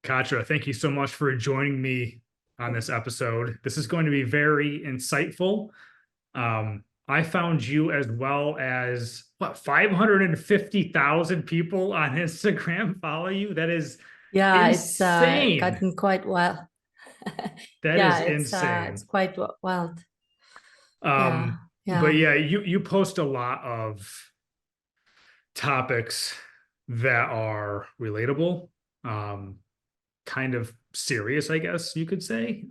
Katre, thank you so much for joining me on this episode. This is going to be very insightful. I found you as well as 550,000 people on Instagram follow you. That is Yeah, it's insane. gotten quite well. That Yeah, is it's insane. quite wild. Yeah, Um, but yeah. yeah, you post a lot of topics that are relatable, um, kind of serious, I guess you could say.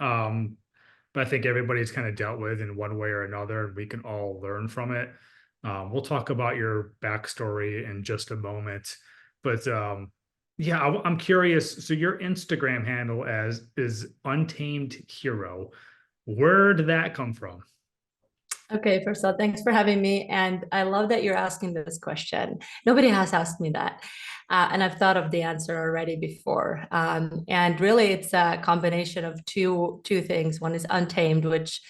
But I think everybody's kind of dealt with in one way or another, and we can all learn from it. We'll talk about your backstory in just a moment, but yeah, I'm curious. So your Instagram handle as is Untamed Hero. Where did that come from? Okay, first of all, thanks for having me. And I love that you're asking this question. Nobody has asked me that. And I've thought of the answer already before. And really, it's a combination of two things. One is Untamed, which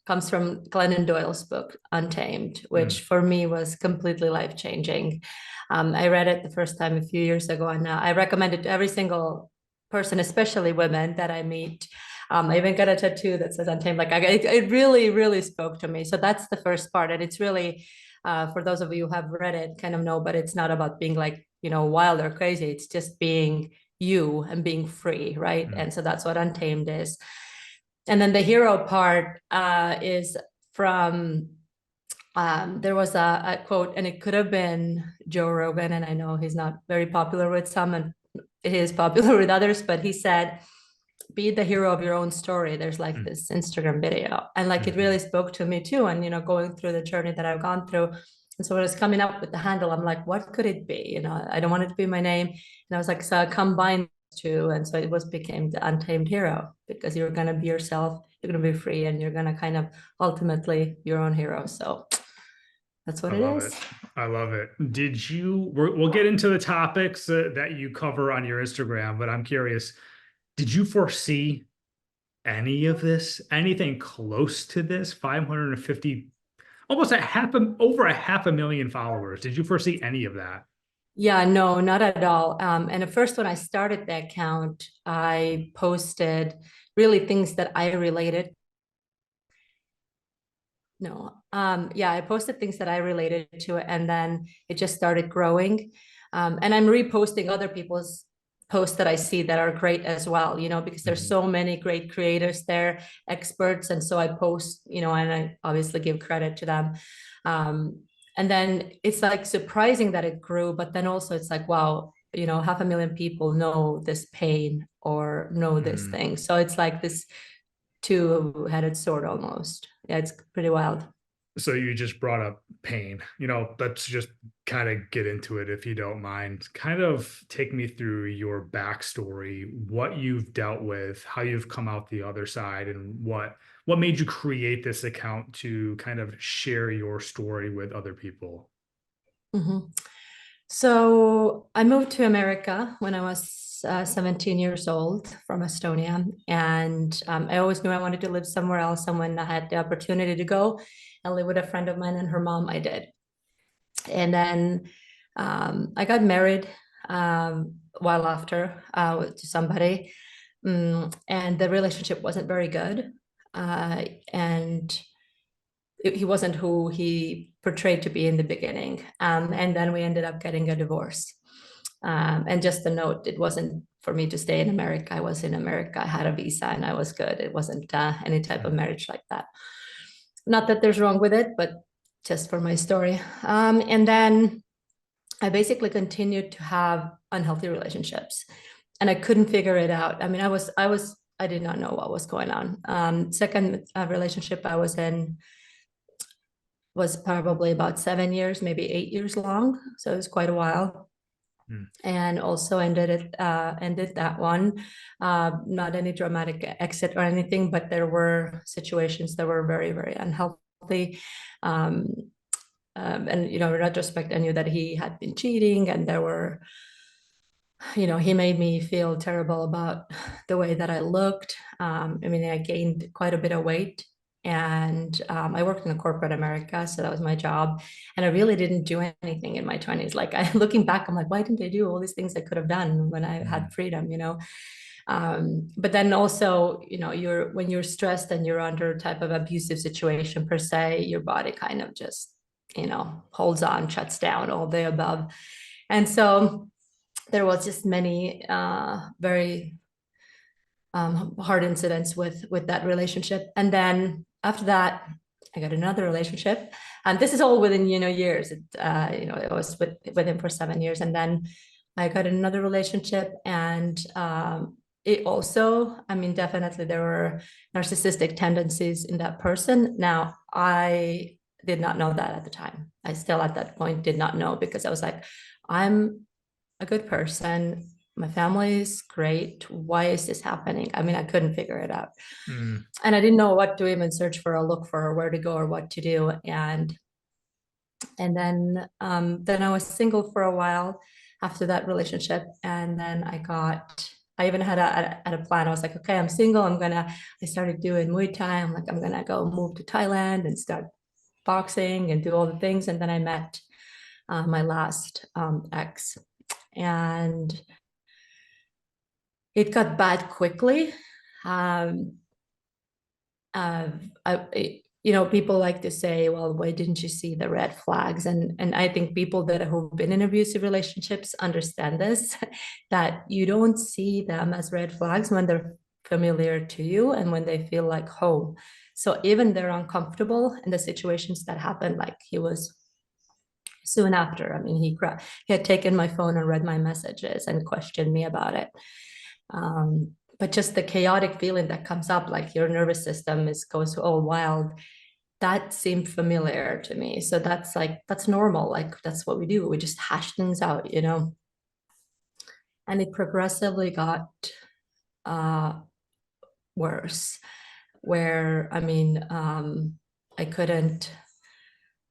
comes from Glennon Doyle's book, Untamed, Hmm. which for me was completely life-changing. I read it the first time a few years ago, and I recommend it to every single person, especially women that I meet. I even got a tattoo that says "Untamed." Like it really, really spoke to me. So that's the first part, and it's really, for those of you who have read it, kind of know. But it's not about being like wild or crazy. It's just being you and being free, right? Hmm. And so that's what Untamed is. And then the hero part is from there was a quote, and it could have been Joe Rogan, and I know he's not very popular with some, and he is popular with others, but he said, be the hero of your own story. There's like Hmm. this Instagram video, and like it Hmm. really spoke to me too. And going through the journey that I've gone through, and so when I was coming up with the handle, I'm like, what could it be? I don't want it to be my name, and I was like, so I combined two, and so it was became the Untamed Hero because you're gonna be yourself, you're gonna be free, and you're gonna kind of ultimately your own hero. So that's what I it love it. is. I love it. We'll get into the topics that you cover on your Instagram, but I'm curious, did you foresee any of this? Anything close to this? 550, almost over a half a million followers. Did you foresee any of that? Yeah, no, not at all. And at first, when I started the account, I posted really things that I related. No, yeah, I posted things that I related to it, and then it just started growing. And I'm reposting other people's posts that I see that are great as well, because there's Mhm. so many great creators there, experts. And so I post, and I obviously give credit to them. Um, and then it's like surprising that it grew, but then also it's like, wow, 500,000 people know this pain or know this Mhm. thing. So it's like this two-headed sword almost. Yeah, it's pretty wild. So you just brought up pain. Let's just kind of get into it if you don't mind. Kind of take me through your backstory, what you've dealt with, how you've come out the other side, and what made you create this account to kind of share your story with other people. Mhm. So I moved to America when I was 17 years old from Estonia. And I always knew I wanted to live somewhere else. And when I had the opportunity to go and live with a friend of mine and her mom, I did. And then I got married while after to somebody. And the relationship wasn't very good. And he wasn't who he portrayed to be in the beginning. And then we ended up getting a divorce. And just a note, it wasn't for me to stay in America. I was in America. I had a visa and I was good. It wasn't any type of Mhm. marriage like that. Not that there's wrong with it, but just for my story. And then I basically continued to have unhealthy relationships, and I couldn't figure it out. I mean, I did not know what was going on. Second relationship I was in was probably about 7 years, maybe 8 years long. So it was quite a while. Mhm. And also ended that one. Not any dramatic exit or anything, but there were situations that were very, very unhealthy. Um, and in retrospect, I knew that he had been cheating, and there were, he made me feel terrible about the way that I looked. I mean, I gained quite a bit of weight, and I worked in the corporate America, so that was my job. And I really didn't do anything in my 20s. Like looking back, I'm like, why didn't I do all these things I could have done when I Mhm. had freedom, But then also, you're when you're stressed and you're under a type of abusive situation per se, your body kind of just, holds on, shuts down, all the above. And so there was just many very hard incidents with that relationship. And then after that, I got another relationship, and this is all within years. I was with him for 7 years, and then I got another relationship, and it also, I mean, definitely there were narcissistic tendencies in that person. Now, I did not know that at the time. I still at that point did not know, because I was like, I'm a good person. My family is great. Why is this happening? I mean, I couldn't figure it out. Mm. And I didn't know what to even search for or look for, or where to go or what to do. And then I was single for a while after that relationship. And then I even had a plan. I was like, okay, I'm single. I started doing Muay Thai. I'm like, I'm gonna go move to Thailand and start boxing and do all the things. And then I met my last ex, and it got bad quickly. Um, People like to say, well, why didn't you see the red flags? And I think people who've been in abusive relationships understand this, that you don't see them as red flags when they're familiar to you and when they feel like home. So even they're uncomfortable in the situations that happen, like he was soon after. I mean, he had taken my phone and read my messages and questioned me about it. But just the chaotic feeling that comes up, like your nervous system goes all wild, that seemed familiar to me. So that's normal. Like that's what we do. We just hash things out, And it progressively got worse. Where I mean, I couldn't.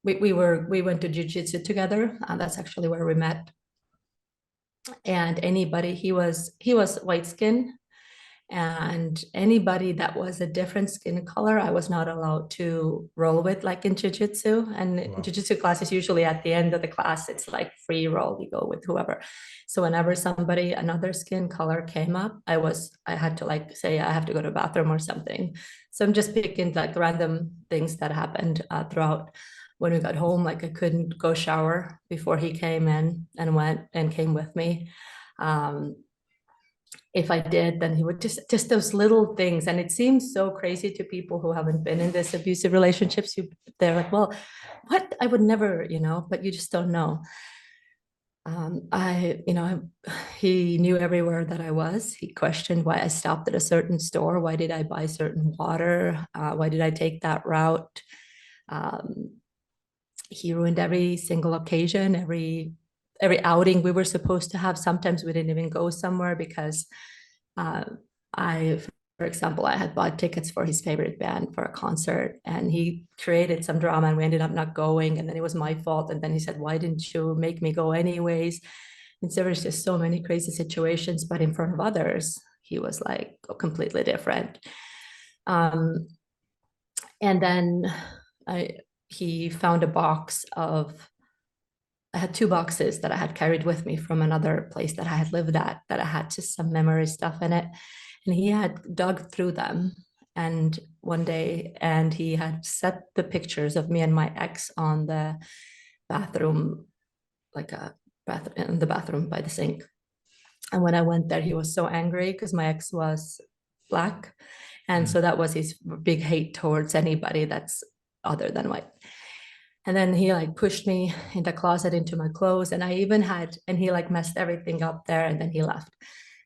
We went to jujitsu together. That's actually where we met. And he was white skin, and anybody that was a different skin color, I was not allowed to roll with, like in jiu-jitsu. And Wow. jiu-jitsu class is usually at the end of the class, it's like free roll, you go with whoever. So whenever another skin color came up, I had to like say I have to go to the bathroom or something. So I'm just picking like random things that happened throughout. When we got home, like I couldn't go shower before he came in and went and came with me. If I did, then he would just those little things. And it seems so crazy to people who haven't been in this abusive relationships. They're like, well, what? I would never, but you just don't know. He knew everywhere that I was. He questioned why I stopped at a certain store. Why did I buy certain water? Why did I take that route? He ruined every single occasion, every outing we were supposed to have. Sometimes we didn't even go somewhere because for example, I had bought tickets for his favorite band for a concert, and he created some drama and we ended up not going. And then it was my fault. And then he said, why didn't you make me go anyways? And so there was just so many crazy situations, but in front of others, he was like completely different. And then he found a box I had 2 boxes that I had carried with me from another place that I had lived at, that I had just some memory stuff in it. And he had dug through them and one day, and he had set the pictures of me and my ex on the bathroom, like in the bathroom by the sink. And when I went there, he was so angry because my ex was Black. And so that was his big hate towards anybody that's other than white. And then he like pushed me in the closet into my clothes, and he like messed everything up there, and then he left.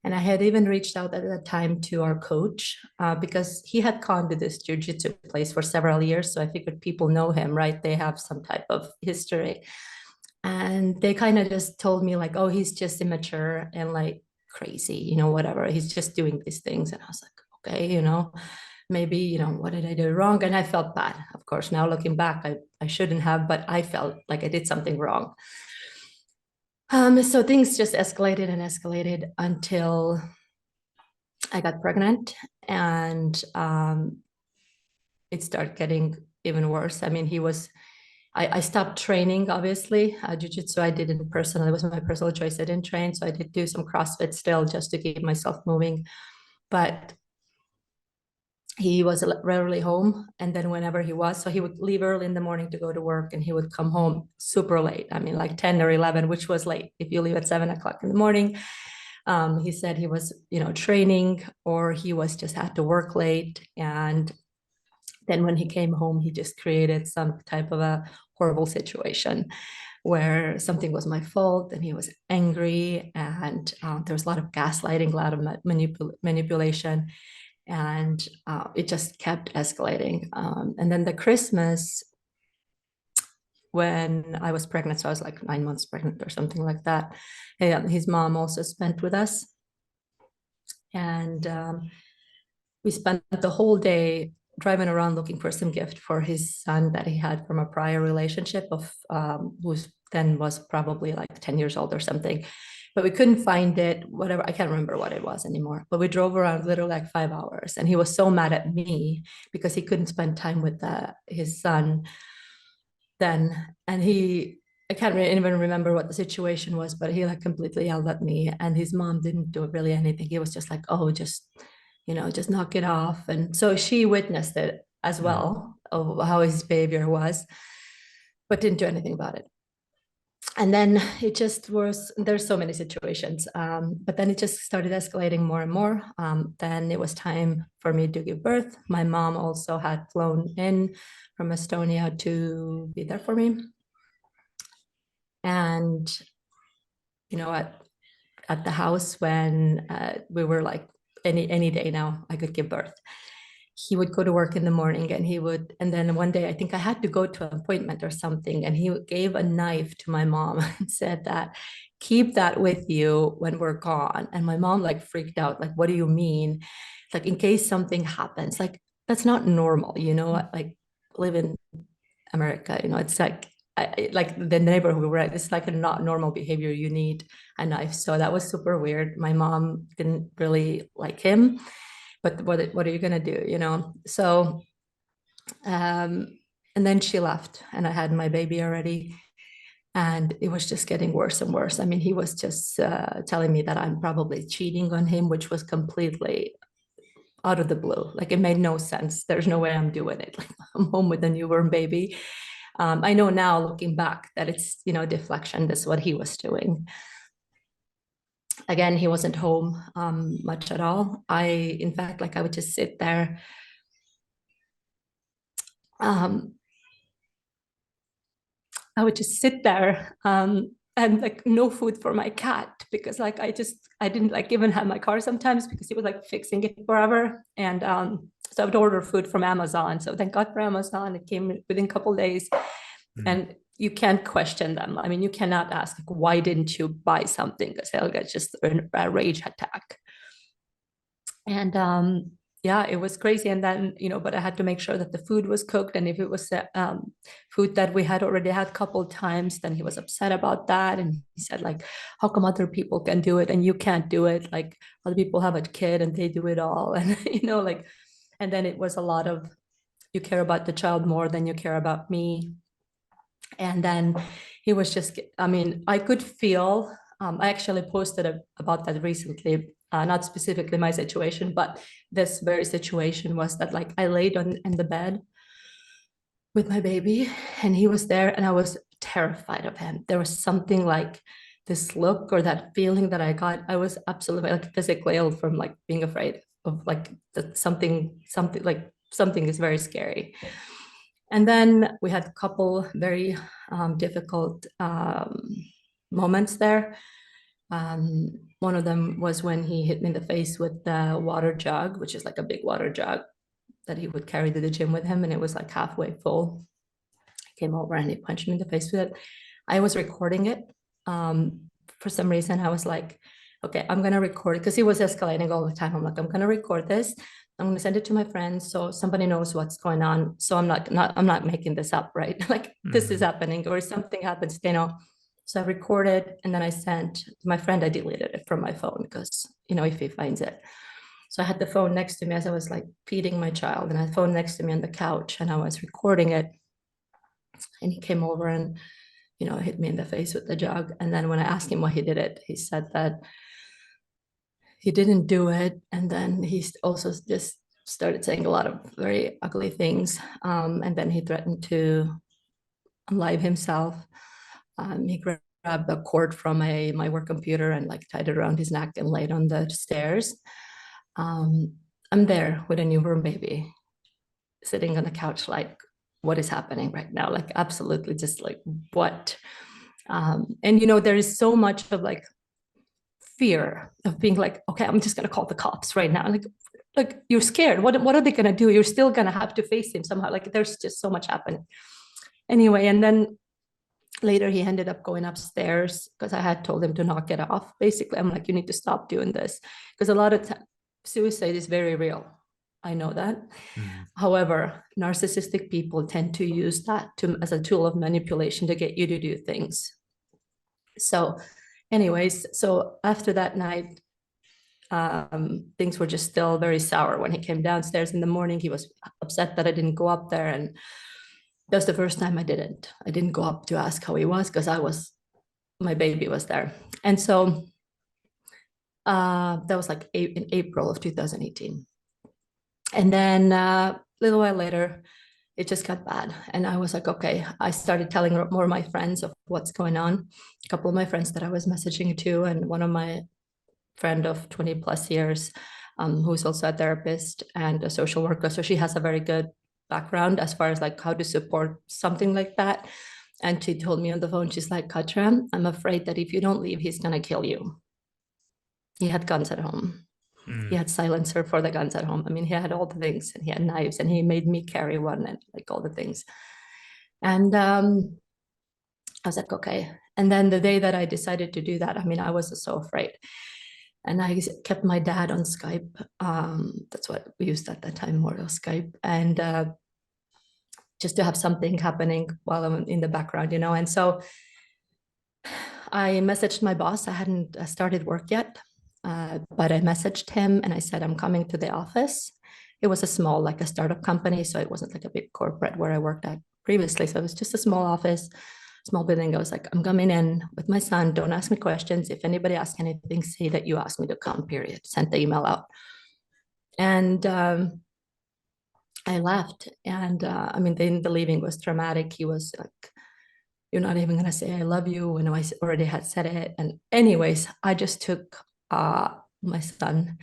And I had even reached out at that time to our coach because he had gone to this jiu-jitsu place for several years. So I figured people know him, right? They have some type of history. And they kind of just told me like, oh, he's just immature and like crazy, whatever. He's just doing these things. And I was like, okay, maybe, what did I do wrong? And I felt bad. Of course, now looking back, I shouldn't have, but I felt like I did something wrong. So things just escalated and escalated until I got pregnant, and it started getting even worse. I mean, I stopped training, obviously. Jiu-jitsu I did in person. It was my personal choice. I didn't train, so I did do some CrossFit still just to keep myself moving. but he was rarely home. And then whenever he was, so he would leave early in the morning to go to work, and he would come home super late. I mean, like 10 or 11, which was late if you leave at 7 o'clock in the morning. He said he was, training, or he was just had to work late. And then when he came home, he just created some type of a horrible situation where something was my fault, and he was angry, and there was a lot of gaslighting, a lot of manipulation, and it just kept escalating. And then the Christmas, when I was pregnant, so I was like 9 months pregnant or something like that, his mom also spent with us. And we spent the whole day driving around looking for some gift for his son that he had from a prior relationship of who then was probably like 10 years old or something. But we couldn't find it, whatever. I can't remember what it was anymore. But we drove around literally like 5 hours. And he was so mad at me because he couldn't spend time with his son then. And I can't even remember what the situation was, but he like completely yelled at me. And his mom didn't do really anything. He was just like, oh, just knock it off. And so she witnessed it as well, of how his behavior was, but didn't do anything about it. And then it just was, there's so many situations, but then it just started escalating more and more. Then it was time for me to give birth. My mom also had flown in from Estonia to be there for me. And, at the house when we were like, any day now I could give birth. He would go to work in the morning, and then one day I think I had to go to an appointment or something, and he gave a knife to my mom and said that, keep that with you when we're gone. And my mom like freaked out, like, what do you mean? Like, in case something happens, like, that's not normal, like, live in America, it's like, like the neighborhood we were at, it's like a not normal behavior. You need a knife. So that was super weird. My mom didn't really like him, but what are you gonna do, So, and then she left, and I had my baby already, and it was just getting worse and worse. I mean, he was just telling me that I'm probably cheating on him, which was completely out of the blue. Like, it made no sense. There's no way I'm doing it. Like, I'm home with a newborn baby. I know now, looking back, that it's, deflection. That's what he was doing. Again, he wasn't home much at all. In fact, like, I would just sit there. I would just sit there and like no food for my cat, because like I didn't like even have my car sometimes because he was like fixing it forever. And so I would order food from Amazon. So thank God for Amazon. It came within a couple of days. And you can't question them. I mean, you cannot ask, like, why didn't you buy something? Because they'll get just a rage attack. And yeah, it was crazy. And then, but I had to make sure that the food was cooked. And if it was food that we had already had a couple of times, then he was upset about that. And he said, like, how come other people can do it and you can't do it? Like, other people have a kid and they do it all. And, like, and then it was a lot of, you care about the child more than you care about me. And then he was just, I mean, I could feel, I actually posted about that recently, not specifically my situation, but this very situation was that, like, I laid in the bed with my baby and he was there, and I was terrified of him. There was something like this look or that feeling that I got. I was absolutely like physically ill from like being afraid of like that something like something is very scary. And then we had a couple very difficult moments there. One of them was when he hit me in the face with the water jug, which is like a big water jug that he would carry to the gym with him, and it was like halfway full. I came over and he punched me in the face with it. I was recording it. For some reason, I was like, okay, I'm gonna record it, because he was escalating all the time. I'm like, I'm gonna record this. I'm gonna send it to my friends so somebody knows what's going on. So I'm not making this up, right? Like, this is happening, or something happens, So I recorded, and then I sent my friend. I deleted it from my phone because, if he finds it. So I had the phone next to me as I was like feeding my child, and I had the phone next to me on the couch, and I was recording it. And he came over and, hit me in the face with the jug. And then when I asked him why he did it, he said that he didn't do it. And then he also just started saying a lot of very ugly things. And then he threatened to unalive himself. He grabbed a cord from my work computer and like tied it around his neck and laid on the stairs. I'm there with a newborn baby, sitting on the couch, like, what is happening right now? Like, absolutely, just like, what? And there is so much of like fear of being like, okay, I'm just gonna call the cops right now. Like you're scared. What are they gonna do? You're still gonna have to face him somehow. Like there's just so much happening. Anyway, and then later he ended up going upstairs because I had told him to knock it off. Basically, I'm like, you need to stop doing this because a lot of suicide is very real. I know that. Mm. However, narcissistic people tend to use that as a tool of manipulation to get you to do things. So anyways, so after that night, things were just still very sour. When he came downstairs in the morning, he was upset that I didn't go up there. And that's the first time I didn't go up to ask how he was because my baby was there. And so that was like in April of 2018. And then a little while later, it just got bad. And I was like, okay, I started telling more of my friends of what's going on. A couple of my friends that I was messaging to, and one of my friend of 20 plus years, who's also a therapist and a social worker. So she has a very good background as far as like how to support something like that. And she told me on the phone, she's like, Katre, I'm afraid that if you don't leave, he's going to kill you. He had guns at home. He had silencer for the guns at home. I mean, he had all the things, and he had knives, and he made me carry one, and like all the things. And I was like, okay. And then the day that I decided to do that, I mean, I was so afraid. And I kept my dad on Skype. That's what we used at that time, more of Skype. And just to have something happening while I'm in the background. And so I messaged my boss. I hadn't started work yet. But I messaged him and I said, I'm coming to the office. It was a small, like a startup company. So it wasn't like a big corporate where I worked at previously. So it was just a small office, small building. I was like, I'm coming in with my son. Don't ask me questions. If anybody asks anything, say that you asked me to come, period. Sent the email out. And I left. And I mean, the leaving was dramatic. He was like, you're not even going to say I love you when I already had said it. And anyways, I just took my son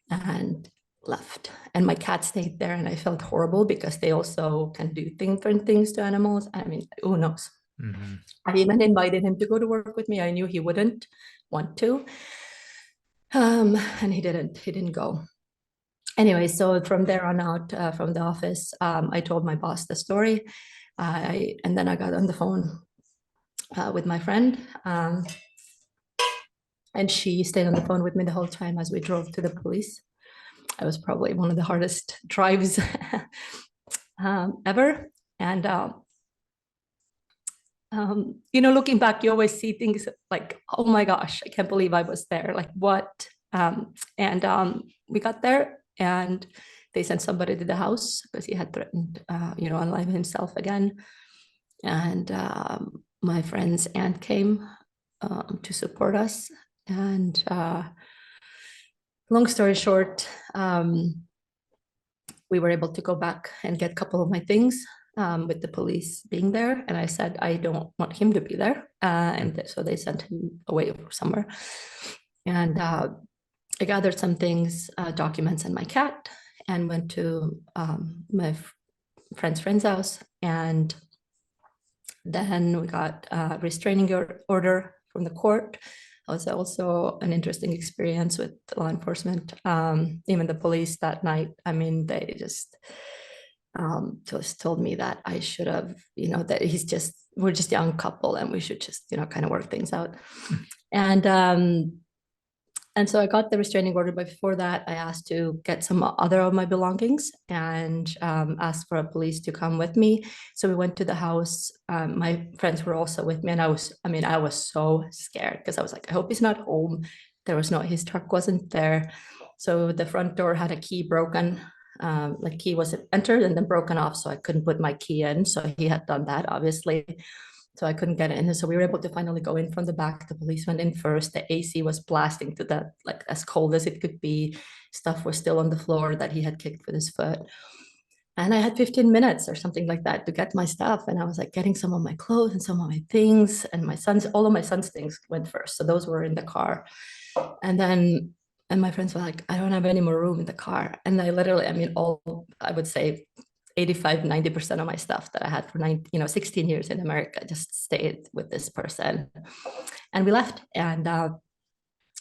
and left, and my cat stayed there, and I felt horrible because they also can do different things to animals. I mean, who knows? Mm-hmm. I even invited him to go to work with me. I knew he wouldn't want to, and he didn't go. Anyway, so from there on out, from the office, I told my boss the story, and then I got on the phone with my friend, and she stayed on the phone with me the whole time as we drove to the police. It was probably one of the hardest drives ever. And, looking back, you always see things like, oh my gosh, I can't believe I was there. Like what? And we got there and they sent somebody to the house because he had threatened, unalive himself again. And my friend's aunt came to support us. And long story short, we were able to go back and get a couple of my things with the police being there. And I said, I don't want him to be there. And so they sent him away somewhere. And I gathered some things, documents and my cat, and went to my friend's house. And then we got a restraining order from the court. It was also an interesting experience with law enforcement. Even the police that night, I mean, they just told me that I should have, that we're just a young couple and we should just, kind of work things out. And so I got the restraining order, but before that, I asked to get some other of my belongings and asked for a police to come with me. So we went to the house. My friends were also with me, and I was so scared because I was like, I hope he's not home. His truck wasn't there. So the front door had a key broken, like key was entered and then broken off, so I couldn't put my key in. So he had done that, obviously. So I couldn't get in. So we were able to finally go in from the back. The police went in first. The AC was blasting to that, like as cold as it could be. Stuff was still on the floor that he had kicked with his foot. And I had 15 minutes or something like that to get my stuff. And I was like getting some of my clothes and some of my things. And all of my son's things went first. So those were in the car. And then, and my friends were like, I don't have any more room in the car. And I literally, I mean, I would say 85-90% of my stuff that I had for 16 years in America just stayed with this person. And we left, and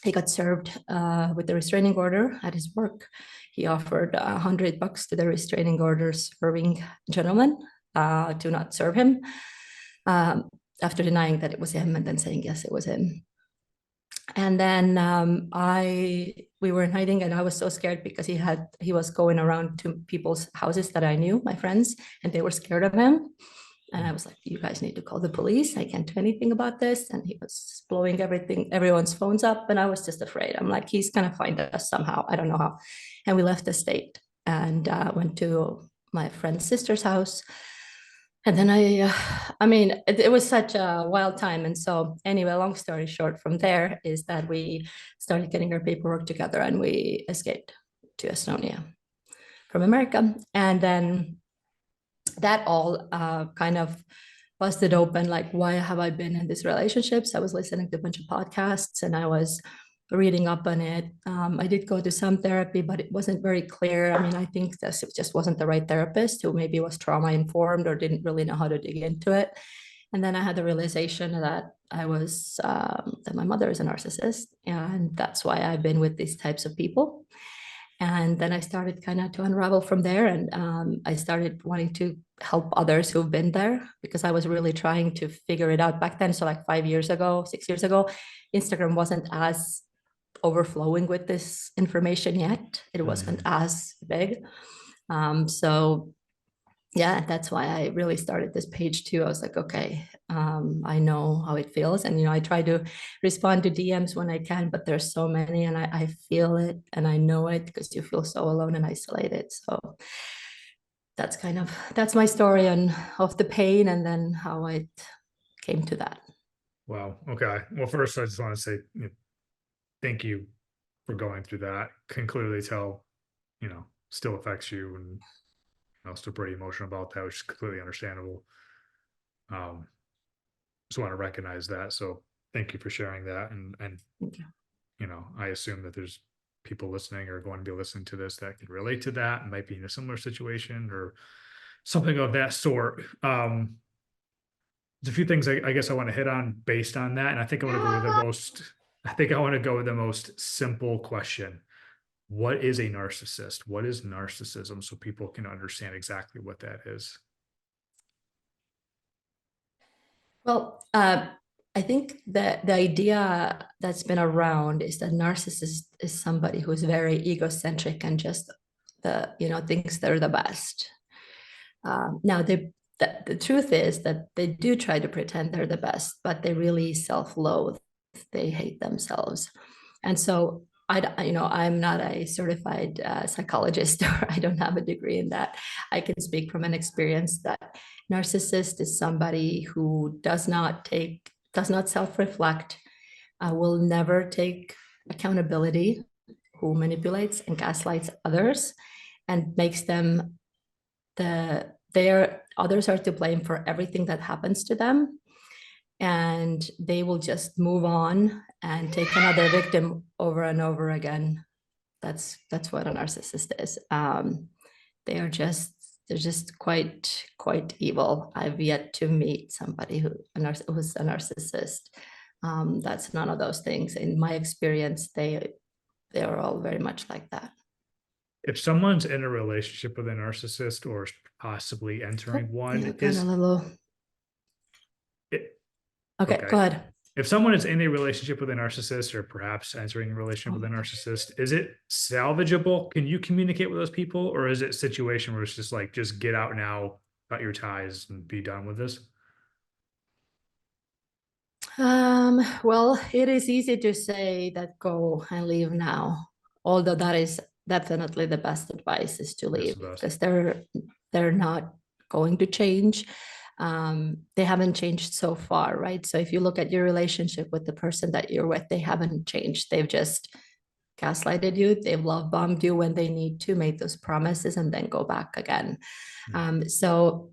he got served with the restraining order at his work. He offered $100 to the restraining order serving gentleman to not serve him, after denying that it was him and then saying yes, it was him. And then we were in hiding, and I was so scared because he was going around to people's houses that I knew, my friends, and they were scared of him. And I was like, you guys need to call the police. I can't do anything about this. And he was blowing everyone's phones up. And I was just afraid. I'm like, he's going to find us somehow. I don't know how. And we left the state and went to my friend's sister's house. And then I mean, it was such a wild time. And so anyway, long story short from there is that we started getting our paperwork together and we escaped to Estonia from America. And then that all kind of busted open, like, why have I been in these relationships? I was listening to a bunch of podcasts and I was reading up on it. I did go to some therapy, but it wasn't very clear. I mean, I think this just wasn't the right therapist who maybe was trauma informed or didn't really know how to dig into it. And then I had the realization that that my mother is a narcissist, and that's why I've been with these types of people. And then I started kind of to unravel from there. And I started wanting to help others who've been there because I was really trying to figure it out back then. So like 5 years ago, 6 years ago, Instagram wasn't as overflowing with this information yet. It wasn't as big. So yeah, that's why I really started this page too. I was like, okay, I know how it feels. And, I try to respond to DMs when I can, but there's so many and I feel it and I know it because you feel so alone and isolated. So that's my story of the pain and then how I came to that. Wow. Okay. Well, first, I just want to say thank you for going through that. Can clearly tell, still affects you, and still pretty emotional about that, which is completely understandable. Just want to recognize that. So thank you for sharing that. And I assume that there's people listening or going to be listening to this that can relate to that and might be in a similar situation or something of that sort. There's a few things I guess I want to hit on based on that. And I think I want to go with the most simple question. What is a narcissist? What is narcissism? So people can understand exactly what that is. Well, I think that the idea that's been around is that narcissist is somebody who's very egocentric and just thinks they're the best. Now, the truth is that they do try to pretend they're the best, but they really self-loathe. They hate themselves, and so I'm not a certified psychologist, or I don't have a degree in that. I can speak from an experience that narcissist is somebody who does not self-reflect, will never take accountability, who manipulates and gaslights others and makes them others are to blame for everything that happens to them. And they will just move on and take another victim over and over again. That's what a narcissist is. They're just quite evil. I've yet to meet somebody who's a narcissist. That's none of those things. In my experience, they are all very much like that. If someone's in a relationship with a narcissist or possibly entering one, Okay, go ahead. If someone is in a relationship with a narcissist or perhaps entering a relationship with a narcissist, is it salvageable? Can you communicate with those people? Or is it a situation where it's just like, just get out now, cut your ties and be done with this? Well, it is easy to say that go and leave now, although that is definitely the best advice is to leave because they're not going to change. they haven't changed so far, right? So if you look at your relationship with the person that you're with, they haven't changed. They've just gaslighted you. They've love bombed you when they need to, make those promises, and then go back again. So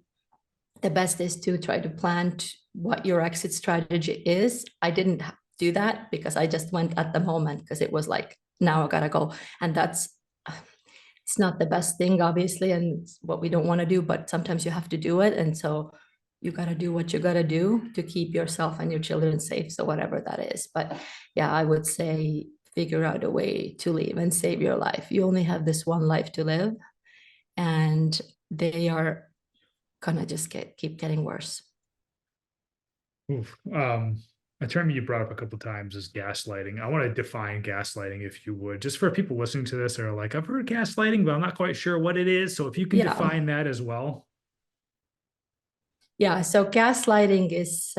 the best is to try to plan what your exit strategy is. I didn't do that because I just went at the moment because it was like, now I gotta go. And that's, it's not the best thing, obviously, and what we don't want to do, but sometimes you have to do it. And so you got to do what you got to do to keep yourself and your children safe. So whatever that is. But yeah, I would say figure out a way to leave and save your life. You only have this one life to live, and they are gonna just keep getting worse. Oof. A term you brought up a couple of times is gaslighting. I want to define gaslighting, if you would, just for people listening to this that are like, I've heard gaslighting, but I'm not quite sure what it is. So if you can Yeah. define that as well. Yeah. So gaslighting is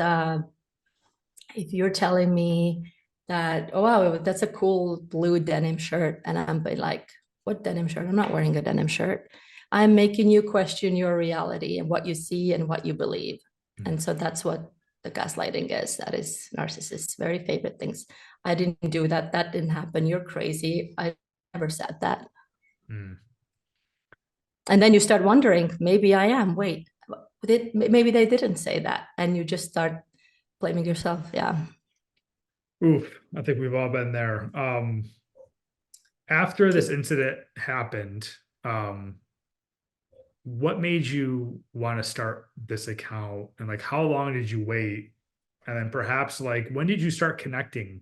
if you're telling me that, oh wow, that's a cool blue denim shirt, and I'm like, what denim shirt? I'm not wearing a denim shirt. I'm making you question your reality and what you see and what you believe. And so that's what the gaslighting is. That is narcissists' very favorite things. I didn't do that. That didn't happen. You're crazy. I never said that. Mm. And then you start wondering, maybe I am. Wait, maybe they didn't say that. And you just start blaming yourself. Yeah. Oof. I think we've all been there. After this incident happened, what made you want to start this account, and like how long did you wait? And then perhaps like when did you start connecting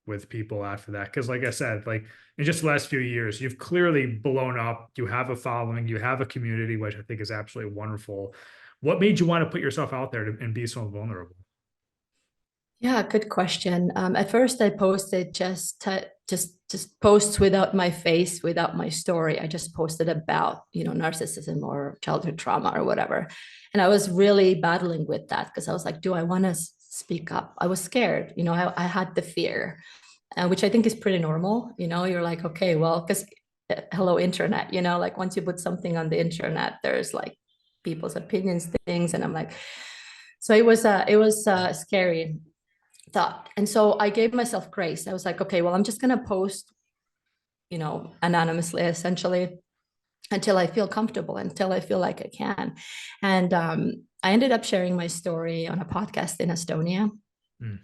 with people after that? Because like I said, like in just the last few years, you've clearly blown up. You have a following, you have a community, which I think is absolutely wonderful. What made you want to put yourself out there and be so vulnerable? Yeah, good question. At first, I posted just posts without my face, without my story. I just posted about narcissism or childhood trauma or whatever, and I was really battling with that because I was like, do I want to speak up? I was scared. I had the fear, which I think is pretty normal. You're like, okay, well, because hello internet. Like once you put something on the internet, there's like people's opinions, things, and I'm like, so it was scary thought. And so I gave myself grace. I was like, okay, well, I'm just going to post, anonymously, essentially, until I feel comfortable, until I feel like I can. And I ended up sharing my story on a podcast in Estonia. Mm.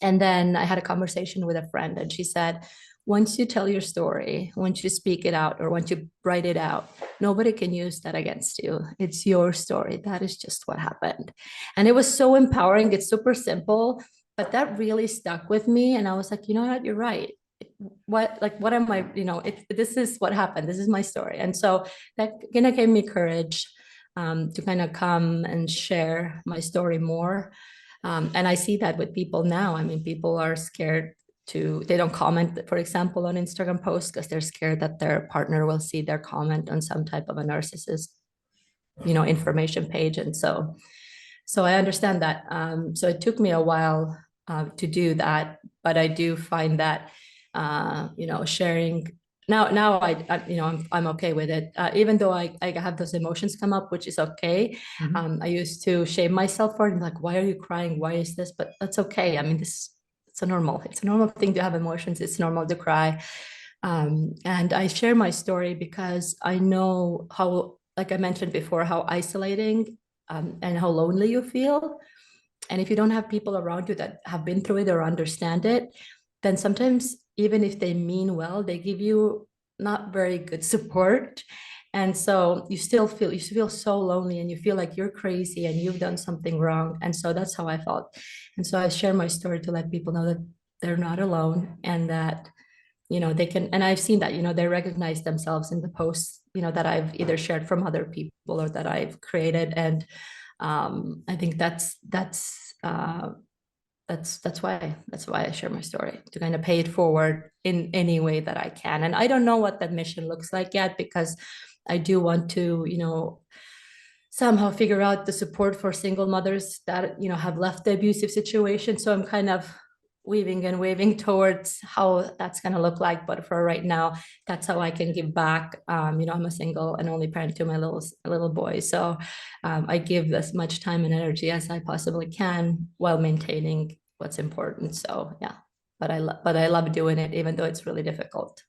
And then I had a conversation with a friend, and she said, once you tell your story, once you speak it out, or once you write it out, nobody can use that against you. It's your story. That is just what happened. And it was so empowering. It's super simple, but that really stuck with me. And I was like, you know what? You're right. What am I, this is what happened. This is my story. And so that kind of gave me courage to kind of come and share my story more. And I see that with people now. I mean, people are scared they don't comment, for example, on Instagram posts because they're scared that their partner will see their comment on some type of a narcissist, information page. And so I understand that. So it took me a while to do that, but I do find that, sharing now I'm okay with it, even though I have those emotions come up, which is okay. Mhm. I used to shame myself for it, like, why are you crying, why is this? But that's okay. I mean, it's a normal thing to have emotions. It's normal to cry. And I share my story because I know how, like I mentioned before, how isolating and how lonely you feel. And if you don't have people around you that have been through it or understand it, then sometimes, even if they mean well, they give you not very good support. And so you feel so lonely, and you feel like you're crazy and you've done something wrong. And so that's how I felt. And so I share my story to let people know that they're not alone, and that they can, and I've seen that they recognize themselves in the posts that I've either shared from other people or that I've created. And I think that's why I share my story, to kind of pay it forward in any way that I can. And I don't know what that mission looks like yet, because I do want to somehow figure out the support for single mothers that have left the abusive situation. So I'm kind of weaving and waving towards how that's going to look like. But for right now, that's how I can give back. I'm a single and only parent to my little boy, so I give as much time and energy as I possibly can while maintaining what's important. So yeah, but I love doing it, even though it's really difficult.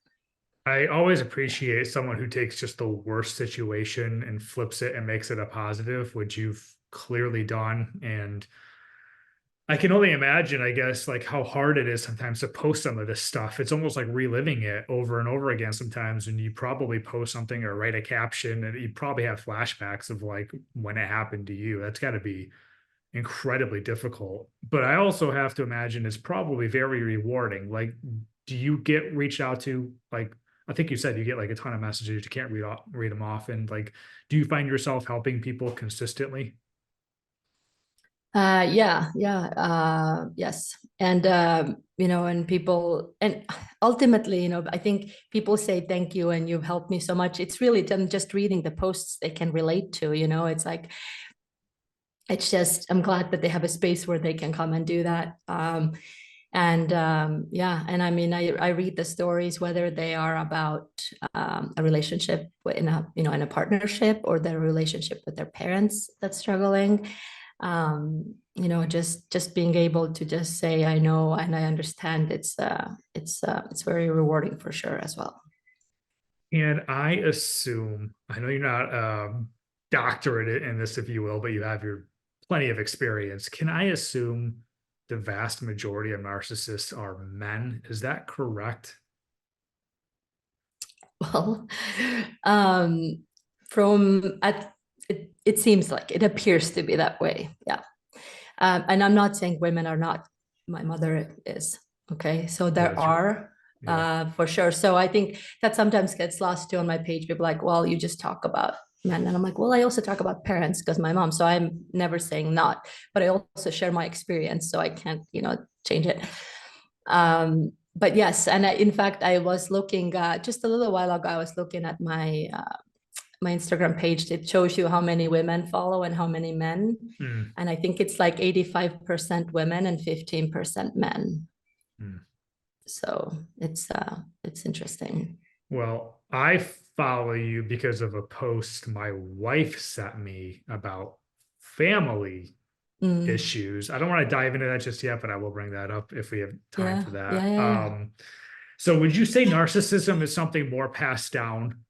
I always appreciate someone who takes just the worst situation and flips it and makes it a positive, which you've clearly done. And I can only imagine, I guess, like how hard it is sometimes to post some of this stuff. It's almost like reliving it over and over again sometimes. And you probably post something or write a caption, and you probably have flashbacks of like when it happened to you. That's got to be incredibly difficult. But I also have to imagine it's probably very rewarding. Like, do you get reached out to? Like, I think you said you get like a ton of messages. You can't read them off. And like, do you find yourself helping people consistently? Yes. And, and people, and ultimately, I think people say thank you and you've helped me so much. It's really them just reading the posts they can relate to, it's like, it's just, I'm glad that they have a space where they can come and do that. Yeah, and I mean, I read the stories, whether they are about a relationship in a partnership, or their relationship with their parents that's struggling. Just being able to just say I know and I understand, it's very rewarding for sure as well. And I assume, I know you're not doctorate in this, if you will, but you have your plenty of experience. Can I assume the vast majority of narcissists are men? Is that correct? Well, um, from at it seems like it appears to be that way. Yeah. And I'm not saying women are not. My mother is. Okay. So Yeah, there that's your, are, yeah. for sure. So I think that sometimes gets lost too on my page. People are like, well, you just talk about men. And I'm like, well, I also talk about parents because my mom. So I'm never saying not, but I also share my experience. So I can't, change it. But yes, and in fact, I was looking just a little while ago. I was looking at my Instagram page. It shows you how many women follow and how many men, Mm, and I think it's like 85% women and 15% men. mm. So it's interesting. Well, I follow you because of a post my wife sent me about family Mm, issues. I don't want to dive into that just yet, but I will bring that up if we have time yeah, for yeah, that. yeah, yeah. So would you say narcissism is something more passed down,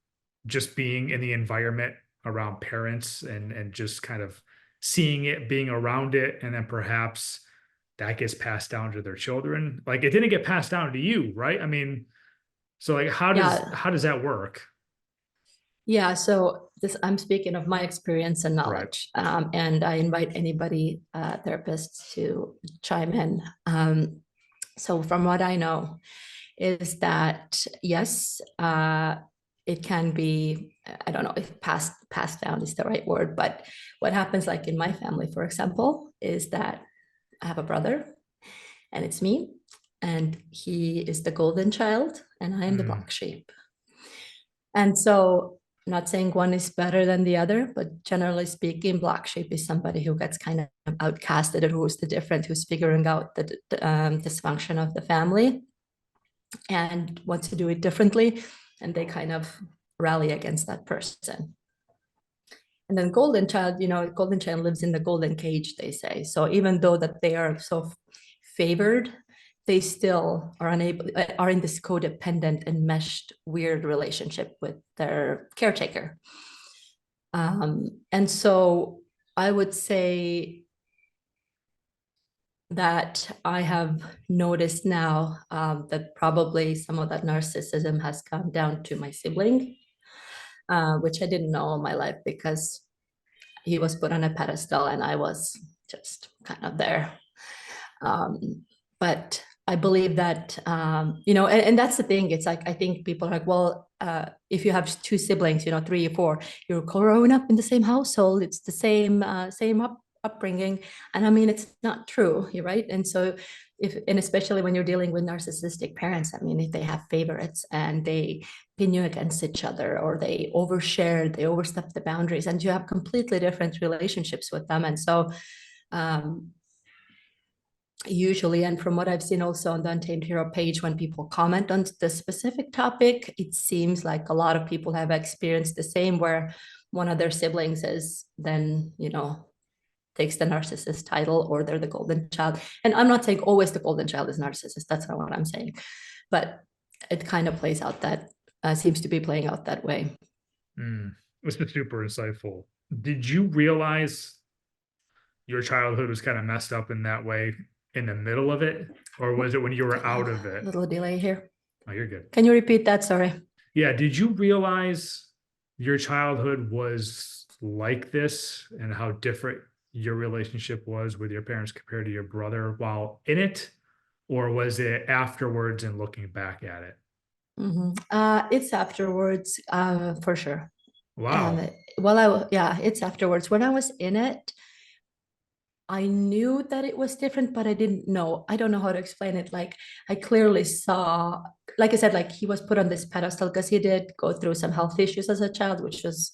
just being in the environment around parents and just kind of seeing it, being around it, and then perhaps that gets passed down to their children? Like it didn't get passed down to you, right? I mean, so like Yeah, how does that work? yeah. So this, I'm speaking of my experience and Right. knowledge, and I invite anybody, therapists, to chime in. So from what I know, is that yes, it can be, I don't know if passed down is the right word, but what happens, like in my family, for example, is that I have a brother and it's me, and he is the golden child and I am the Mm, black sheep. And so, I'm not saying one is better than the other, but generally speaking, black sheep is somebody who gets kind of outcasted, or who's the different, who's figuring out the dysfunction of the family and wants to do it differently, and they kind of rally against that person. And then golden child, golden child lives in the golden cage, they say. So even though that they are so favored, they still are in this codependent and meshed weird relationship with their caretaker. And so I would say that I have noticed now, that probably some of that narcissism has come down to my sibling, which I didn't know all my life because he was put on a pedestal and I was just kind of there. But I believe that, and that's the thing. It's like, I think people are like, well, if you have two siblings, three or four, you're growing up in the same household, it's the same upbringing. And I mean, it's not true, you're right. And so and especially when you're dealing with narcissistic parents, I mean, if they have favorites and they pin you against each other, or they overshare, they overstep the boundaries, and you have completely different relationships with them. And so, um, usually, and from what I've seen also on the Untamed Hero page, when people comment on the specific topic, it seems like a lot of people have experienced the same, where one of their siblings is then, takes the narcissist title, or they're the golden child. And I'm not saying always the golden child is narcissist. That's not what I'm saying. But it kind of plays out that seems to be playing out that way. This is super insightful. Did you realize your childhood was kind of messed up in that way in the middle of it? Or was it when you were out of it? A little delay here. Oh, you're good. Can you repeat that? Sorry. Yeah. Did you realize your childhood was like this and how different your relationship was with your parents compared to your brother while in it? Or was it afterwards and looking back at it? It's afterwards, for sure. Wow. Yeah, it's afterwards. When I was in it, I knew that it was different, but I didn't know. I don't know how to explain it. Like, I clearly saw, like I said, like he was put on this pedestal because he did go through some health issues as a child, which was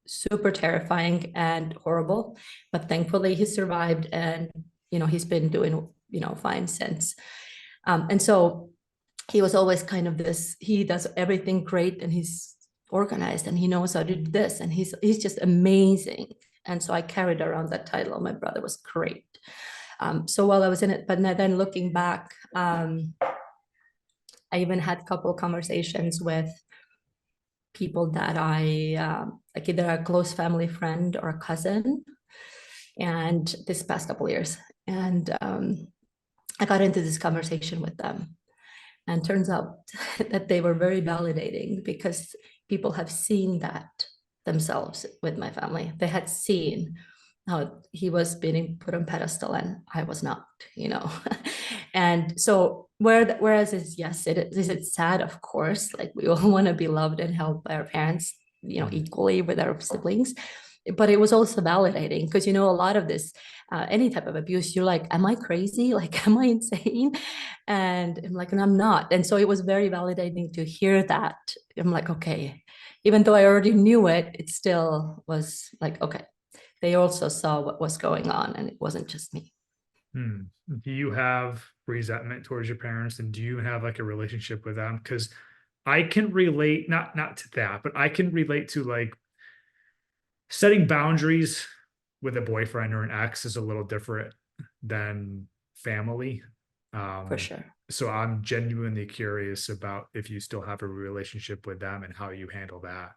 super terrifying and horrible. But thankfully, he survived, and he's been doing fine since. And so he was always kind of this. He does everything great, and he's organized, and he knows how to do this, and he's just amazing. And so I carried around that title. My brother was great. So while I was in it, but then looking back, I even had a couple of conversations with people that I like, either a close family friend or a cousin, and this past couple of years. And I got into this conversation with them. And turns out that they were very validating, because people have seen that themselves with my family. They had seen how he was being put on pedestal and I was not, And so whereas it's sad, of course, like we all want to be loved and held by our parents, equally with our siblings. But it was also validating, because a lot of this, any type of abuse, you're like, am I crazy? Like, am I insane? And I'm like, and I'm not. And so it was very validating to hear that. I'm like, okay, even though I already knew it, it still was like, okay, they also saw what was going on, and it wasn't just me. Do you have resentment towards your parents, and do you have like a relationship with them? Because I can relate, not to that, but I can relate to like setting boundaries with a boyfriend or an ex is a little different than family. For sure. So I'm genuinely curious about if you still have a relationship with them and how you handle that.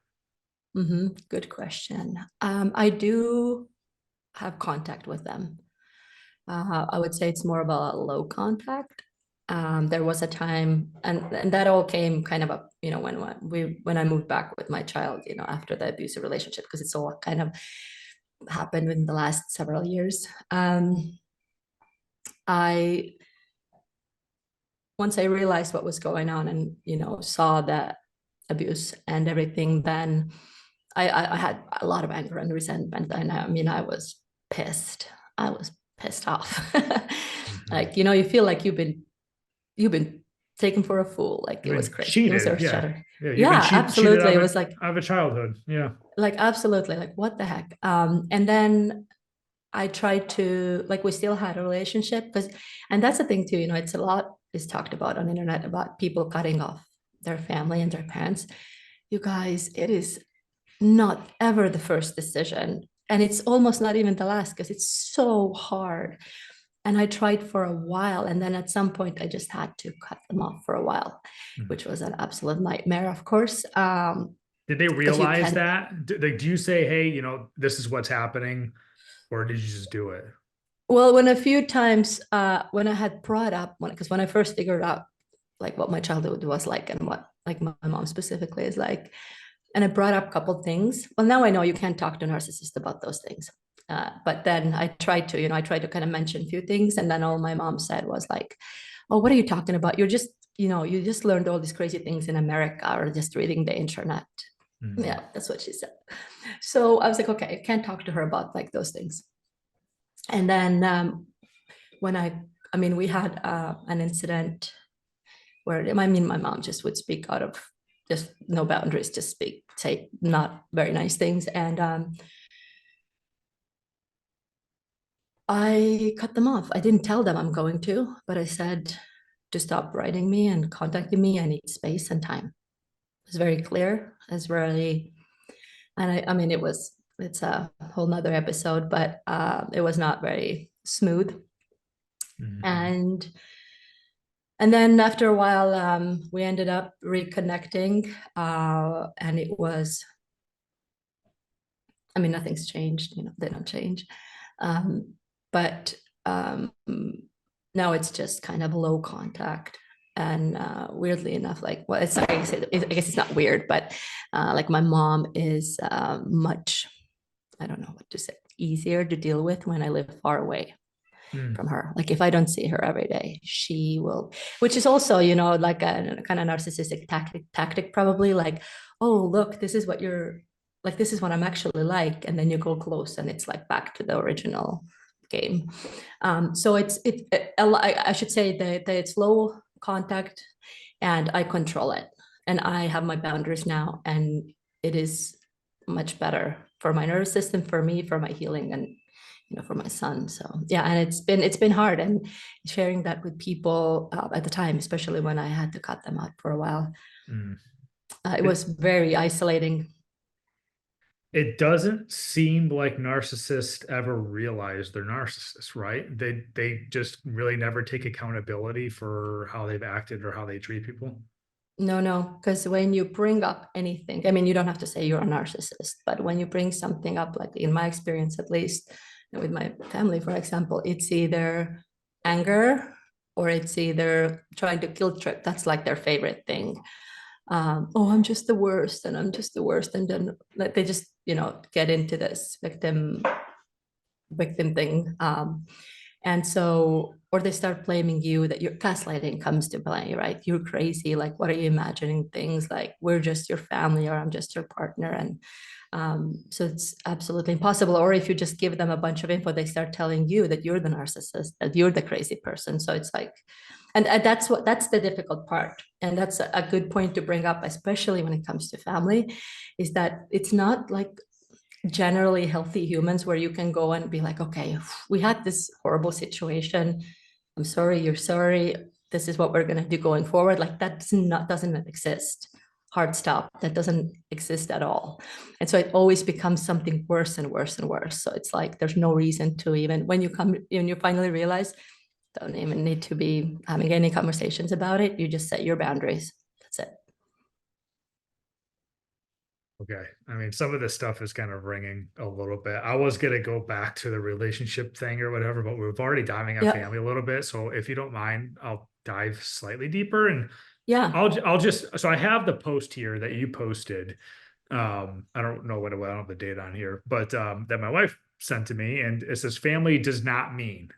Good question. I do have contact with them. I would say it's more of a low contact. There was a time, and that all came kind of up, when I moved back with my child, after the abusive relationship, because it's all kind of happened in the last several years. Once I realized what was going on, and saw that abuse and everything, then I had a lot of anger and resentment, and I was pissed. I was pissed off. Like, you feel like you've been taken for a fool. Like, it was crazy. It was Cheated. Yeah. earth-shattering. Yeah. You've been Yeah, cheated absolutely. It was like, out of a childhood. Yeah. like, absolutely, like, what the heck. And then I tried to, like, we still had a relationship, and that's the thing too, it's a lot is talked about on the internet about people cutting off their family and their parents. You guys, it is not ever the first decision, and it's almost not even the last, because it's so hard. And I tried for a while, and then at some point I just had to cut them off for a while, which was an absolute nightmare, of course. Did they Because you realize can, that? Do you say, hey, this is what's happening, or did you just do it? well, when a few times, when I had brought up, because when I first figured out like what my childhood was like, and what like my mom specifically is like, and I brought up a couple things. Well, now I know you can't talk to a narcissist about those things. But then I tried to kind of mention a few things, and then all my mom said was like, "Oh, what are you talking about? You're just, you just learned all these crazy things in America, or just reading the internet." Yeah, that's what she said. So I was like, okay, I can't talk to her about like those things. And then when we had an incident where, my mom just would speak out of just no boundaries, just say not very nice things. And I cut them off. I didn't tell them I'm going to, but I said to stop writing me and contacting me. I need space and time. It's very clear. It's really, and I mean, it's a whole nother episode, but it was not very smooth. Mhm. And and then after a while, we ended up reconnecting, and it was, I mean, nothing's changed, they don't change. Um, but now it's just kind of low contact. And weirdly enough, like, well, it's, I guess it's not weird, but like my mom is much, I don't know what to say, easier to deal with when I live far away Mm. from her. Like if I don't see her every day, she will, which is also, like a kind of narcissistic tactic probably, like, oh, look, this is what you're like, this is what I'm actually like. And then you go close and it's like back to the original game. So I should say that it's low contact and I control it. And I have my boundaries now, and it is much better for my nervous system, for me, for my healing, and for my son. So yeah, and it's been hard, and sharing that with people at the time, especially when I had to cut them out for a while, Mm. it It was very isolating. it doesn't seem like narcissists ever realize they're narcissists, right? They just really never take accountability for how they've acted or how they treat people. No, no, because when you bring up anything, I mean, you don't have to say you're a narcissist, but when you bring something up, like in my experience, at least with my family, for example, it's either anger or it's either trying to guilt trip. That's like their favorite thing. Oh, I'm just the worst, and I'm just the worst. And then like they just, get into this victim thing. And so, or they start blaming you, that your gaslighting comes to play, right? You're crazy. Like, what are you imagining things like we're just your family or I'm just your partner? And so it's absolutely impossible. Or if you just give them a bunch of info, they start telling you that you're the narcissist, that you're the crazy person. So it's like, and that's the difficult part. And that's a good point to bring up, especially when it comes to family, is that it's not like generally healthy humans where you can go and be like, okay, we had this horrible situation. I'm sorry, you're sorry. This is what we're going to do going forward. Like that doesn't exist. Hard stop. That doesn't exist at all. And so it always becomes something worse and worse and worse. So it's like there's no reason to, even when you finally realize, don't even need to be having any conversations about it. You just set your boundaries. That's it. Okay. I mean, some of this stuff is kind of ringing a little bit. I was gonna go back to the relationship thing or whatever, but we've already diving on Yeah. family a little bit. So if you don't mind, I'll dive slightly deeper and Yeah. I'll just so I have the post here that you posted. I don't know what I don't have the date on here, but that my wife sent to me, and it says family does not mean.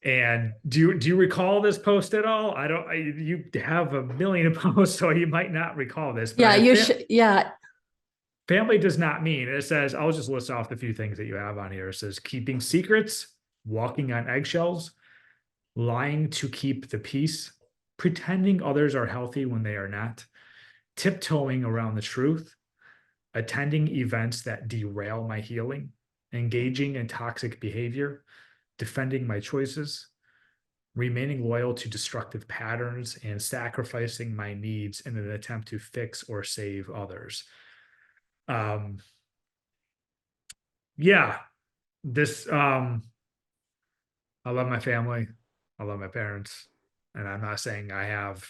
And do you recall this post at all? You have a million posts, so you might not recall this, but Yeah. You should. Yeah. family does not mean. It says, I'll just list off the few things that you have on here. It says keeping secrets, walking on eggshells, lying to keep the peace, pretending others are healthy when they are not, tiptoeing around the truth, attending events that derail my healing, engaging in toxic behavior, defending my choices, remaining loyal to destructive patterns, and sacrificing my needs in an attempt to fix or save others. Um, yeah, this I love my family. I love my parents. And I'm not saying I have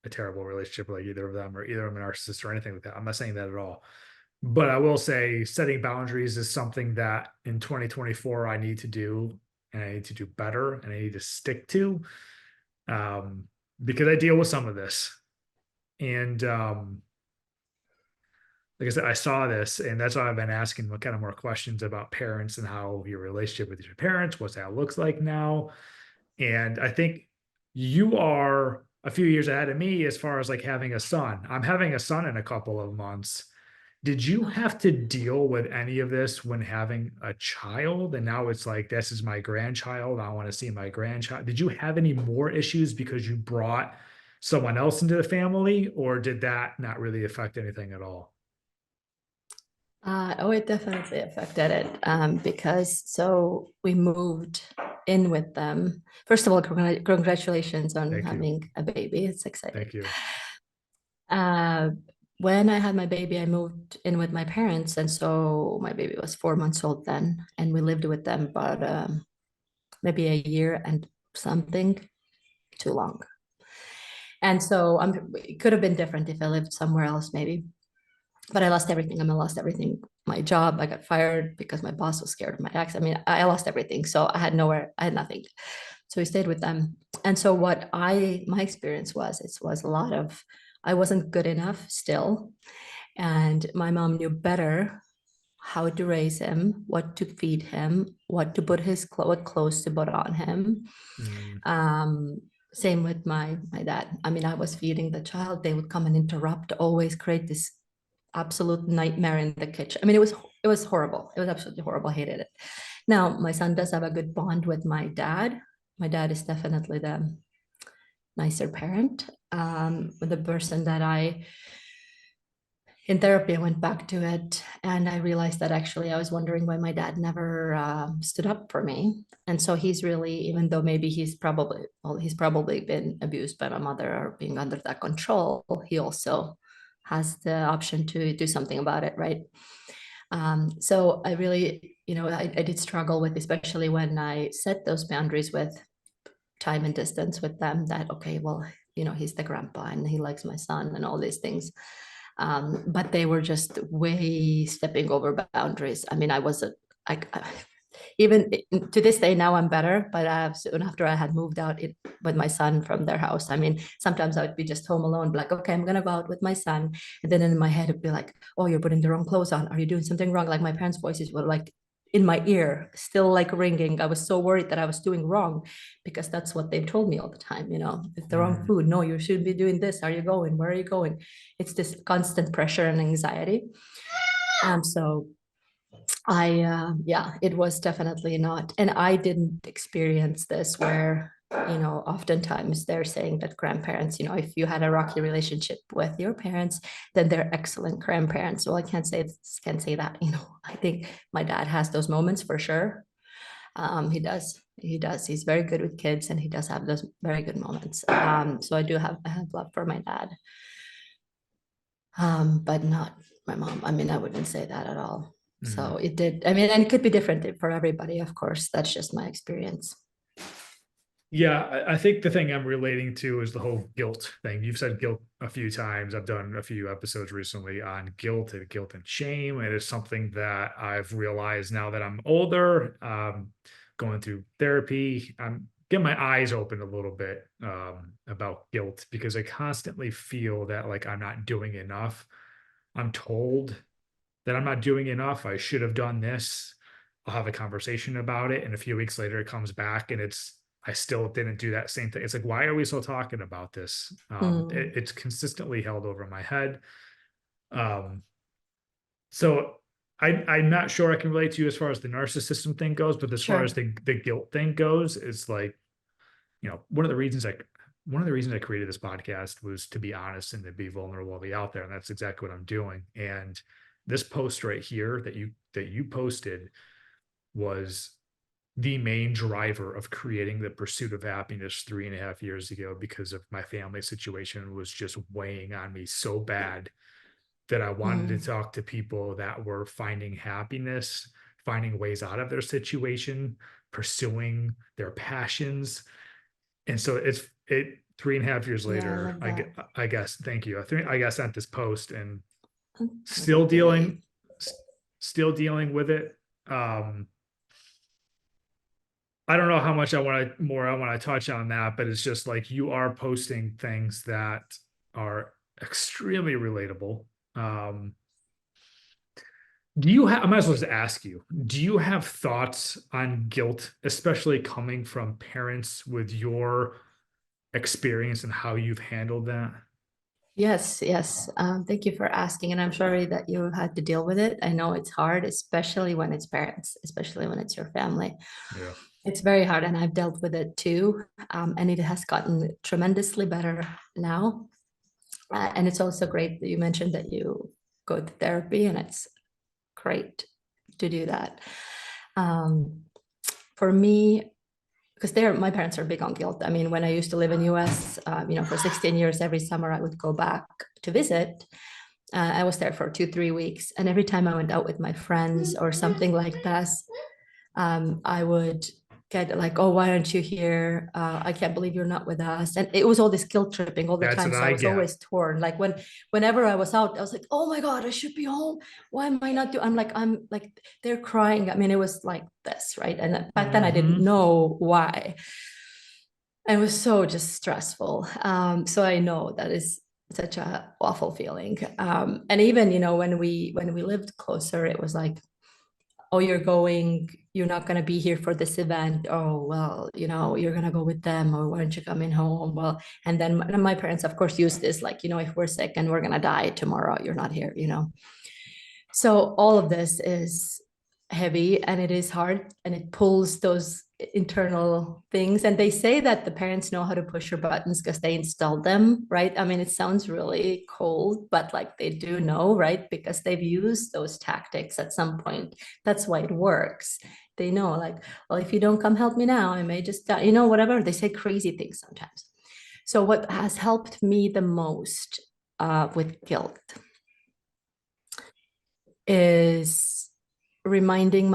a terrible relationship with like either of them or either I'm a narcissist or anything like that. I'm not saying that at all. But I will say setting boundaries is something that in 2024 I need to do, and I need to do better, and I need to stick to, um, because I deal with some of this. And like I said, I saw this, and that's why I've been asking what kind of more questions about parents and how your relationship with your parents, what that looks like now. And I think you are a few years ahead of me as far as like having a son. I'm having a son in a couple of months. Did you have to deal with any of this when having a child? And now it's like, this is my grandchild. I want to see my grandchild. Did you have any more issues because you brought someone else into the family, or did that not really affect anything at all? Oh, it definitely affected it because so we moved in with them. First of all, congratulations on Thank you. having a baby. It's exciting. Thank you. Uh, when I had my baby, I moved in with my parents, and so my baby was 4 months old then, and we lived with them about maybe a year and something, too long. And so it could have been different if I lived somewhere else, maybe. But I lost everything. I lost everything. My job, I got fired because my boss was scared of my ex. I mean, I lost everything. So I had nowhere, I had nothing. So we stayed with them. And so my experience was, it was a lot of, I wasn't good enough still. And my mom knew better how to raise him, what to feed him, what to put what clothes to put on him. Mm, Um, Same with my dad. I mean, I was feeding the child. They would come and interrupt, always create this absolute nightmare in the kitchen. I mean, it was horrible. It was absolutely horrible. I hated it. Now, my son does have a good bond with my dad. My dad is definitely the nicer parent. The person that in therapy, I went back to it and I realized that actually I was wondering why my dad never stood up for me. And so he's really, even though maybe he's probably been abused by my mother or being under that control, he also has the option to do something about it, right? So I really, I did struggle with, especially when I set those boundaries with time and distance with them, that, okay, well, he's the grandpa and he likes my son and all these things. But they were just way stepping over boundaries. I mean, even to this day now I'm better, but soon after I had moved out with my son from their house. I mean, sometimes I would be just home alone, like, okay, I'm gonna go out with my son, and then in my head it'd be like, oh, you're putting the wrong clothes on. Are you doing something wrong? Like my parents' voices were like in my ear, still like ringing. I was so worried that I was doing wrong because that's what they've told me all the time. It's the wrong mm. food. No, you should be doing this. Are you going? Where are you going? It's this constant pressure and anxiety. So yeah, it was definitely not. And I didn't experience this where, oftentimes they're saying that grandparents, if you had a rocky relationship with your parents, then they're excellent grandparents. Well, I can't say that, I think my dad has those moments for sure. He does. He does. He's very good with kids and he does have those very good moments. So I have love for my dad. But not my mom. I mean, I wouldn't say that at all. Mm. So it did. I mean, and it could be different for everybody, of course. That's just my experience. Yeah, I think the thing I'm relating to is the whole guilt thing. You've said guilt a few times. I've done a few episodes recently on guilt and shame. It is something that I've realized now that I'm older, going through therapy. I'm getting my eyes open a little bit about guilt because I constantly feel that like I'm not doing enough. I'm told that I'm not doing enough. I should have done this. I'll have a conversation about it. And a few weeks later, it comes back and I still didn't do that same thing. It's like, why are we still talking about this? Mm, It's consistently held over my head. Um, so I'm not sure I can relate to you as far as the narcissism thing goes, but as far as sure. the guilt thing goes, it's like, one of the reasons I created this podcast was to be honest and to be vulnerable, be out there. And that's exactly what I'm doing. And this post right here that you posted was the main driver of creating the pursuit of happiness 3.5 years ago because of my family situation was just weighing on me so bad that I wanted to Mm, talk to people that were finding happiness, finding ways out of their situation, pursuing their passions. And so it 3.5 years yeah, I later, love that. I guess, thank you. I got sent this post and That's still good to dealing, read. still dealing with it. Um, I don't know how much I want to touch on that, but it's just like you are posting things that are extremely relatable. Um, I might as well just ask you, do you have thoughts on guilt, especially coming from parents with your experience and how you've handled that? Yes, yes. Thank you for asking. And I'm sorry that you had to deal with it. I know it's hard, especially when it's parents, especially when it's your family. Yeah. It's very hard, and I've dealt with it too. And it has gotten tremendously better now. And it's also great that you mentioned that you go to therapy, and it's great to do that. For me, because my parents are big on guilt. I mean, when I used to live in US, for 16 years, every summer I would go back to visit. I was there for 2-3 weeks, and every time I went out with my friends or something like this, I would get like, oh, why aren't you here? I can't believe you're not with us. And it was all this guilt tripping all the That's time. what So I I was get. always torn. Like whenever I was out, I was like, oh my God, I should be home. Why am I not doing? I'm like, they're crying. I mean, it was like this, right? And back then I didn't Hmm. know why. It was so just stressful. So I know that is such a awful feeling. And even, when we lived closer, it was like, oh, you're not going to be here for this event. Oh, well, you're going to go with them, or why aren't you coming home? Well, and then my parents, of course, use this, like, if we're sick and we're going to die tomorrow, you're not here. So all of this is heavy, and it is hard, and it pulls those internal things. And they say that the parents know how to push your buttons because they installed them, right? I mean, it sounds really cold, but like they do know, right? Because they've used those tactics at some point. That's why it works. They know, like, well, if you don't come help me now, I may just die, whatever. They say crazy things sometimes. So what has helped me the most with guilt is reminding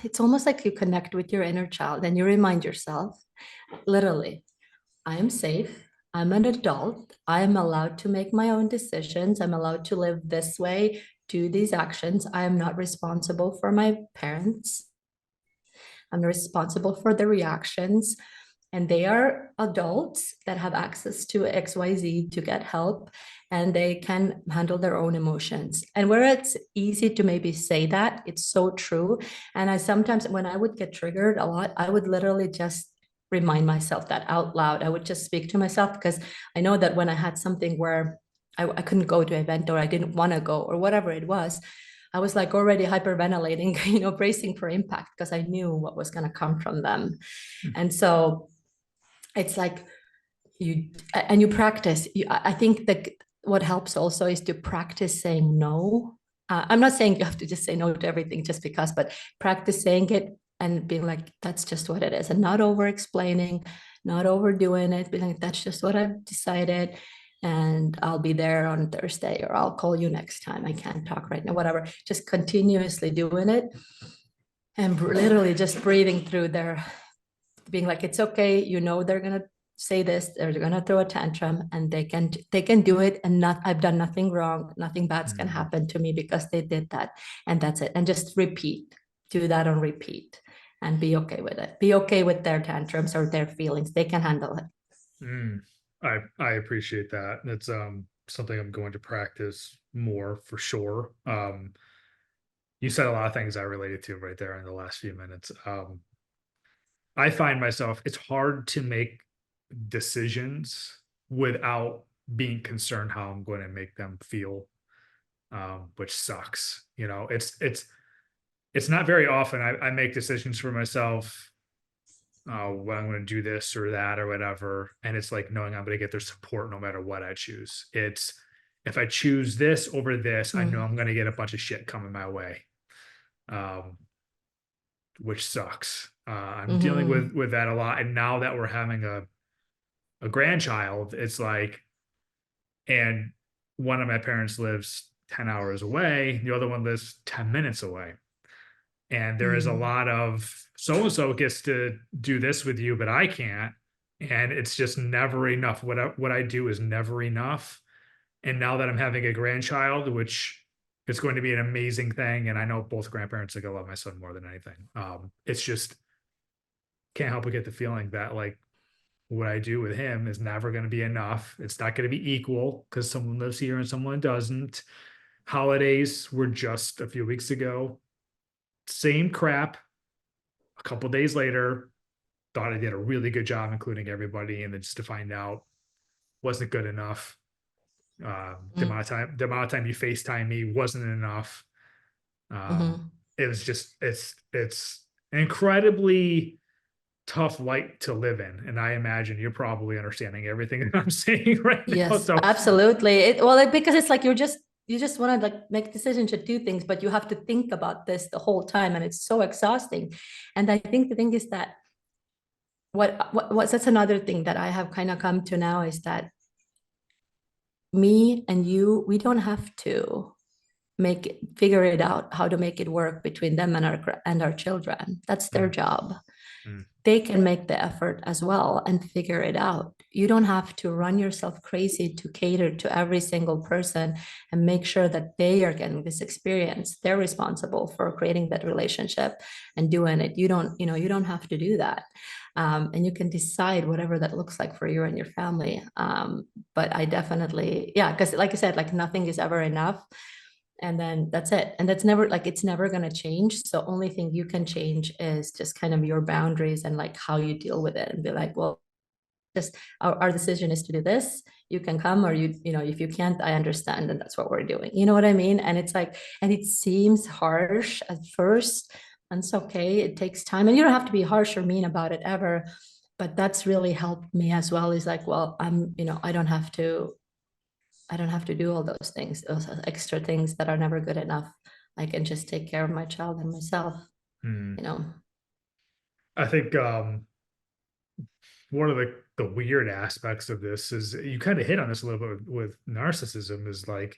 it's almost like you connect with your inner child and you remind yourself, literally, I am safe. I'm an adult. I am allowed to make my own decisions. I'm allowed to live this way, do these actions. I am not responsible for my parents. I'm responsible for the reactions. And they are adults that have access to XYZ to get help, and they can handle their own emotions. And where it's easy to maybe say that, it's so true. And I sometimes, when I would get triggered a lot, I would literally just remind myself that out loud. I would just speak to myself, because I know that when I had something where I couldn't go to an event, or I didn't want to go, or whatever it was, I was like already hyperventilating, bracing for impact, because I knew what was going to come from them. And so it's like you practice. I think that what helps also is to practice saying no. I'm not saying you have to just say no to everything just because, but practice saying it and being like, that's just what it is, and not over explaining, not overdoing it, being like, that's just what I've decided, and I'll be there on Thursday, or I'll call you next time. I can't talk right now, whatever. Just continuously doing it, and literally just breathing through there, being like, it's okay, they're gonna say this, they're gonna throw a tantrum, and they can do it, and not, I've done nothing wrong, nothing bad's gonna Hmm. happen to me because they did that, and that's it. And just repeat, do that on repeat, and be okay with it. Be okay with their tantrums or their feelings. They can handle it. Mm. I appreciate that. That's something I'm going to practice more for sure. You said a lot of things I related to right there in the last few minutes. I find myself, it's hard to make decisions without being concerned how I'm going to make them feel, which sucks. It's not very often I make decisions for myself. Well, I'm going to do this or that or whatever, and it's like knowing I'm going to get their support no matter what I choose. It's if I choose this over this, I know Mm. I'm going to get a bunch of shit coming my way, um, which sucks. I'm dealing with Mm-hmm. that a lot, and now that we're having a grandchild, it's like, and one of my parents lives 10 hours away, the other one lives 10 minutes away. And there is a Mm. lot of so and so gets to do this with you, but I can't. And it's just never enough. What I do is never enough. And now that I'm having a grandchild, which is going to be an amazing thing, and I know both grandparents are gonna love my son more than anything. It's just can't help but get the feeling that like what I do with him is never going to be enough. It's not going to be equal because someone lives here and someone doesn't. Holidays were just a few weeks ago. Same crap. A couple days later, thought I did a really good job including everybody, and then just to find out wasn't good enough. Mm. The amount of time you FaceTime me wasn't enough. Mm-hmm. It was just it's incredibly tough light to live in, and I imagine you're probably understanding everything that I'm saying right now. Yes, So absolutely. Because it's like you're just you just want to like make decisions to do things, but you have to think about this the whole time, and it's so exhausting. And I think the thing is that that's another thing that I have kind of come to now is that me and you, we don't have to figure it out how to make it work between them and our children. That's their Mm, job. mm, They can make the effort as well and figure it out. You don't have to run yourself crazy to cater to every single person and make sure that they are getting this experience. They're responsible for creating that relationship and doing it. You don't have to do that. And you can decide whatever that looks like for you and your family. But I definitely, yeah, because like I said, like nothing is ever enough, and then that's it, and that's never like it's never going to change. So only thing you can change is just kind of your boundaries and like how you deal with it, and be like, well, just our decision is to do this. You can come, or if you can't, I understand, and that's what we're doing. You know what I mean? And it's like, and it seems harsh at first, and it's okay, it takes time, and you don't have to be harsh or mean about it ever. But that's really helped me as well, is like, well, I don't have to do all those things, those extra things that are never good enough. I can just take care of my child and myself, mm. you know. I think one of the weird aspects of this is you kind of hit on this a little bit with narcissism is like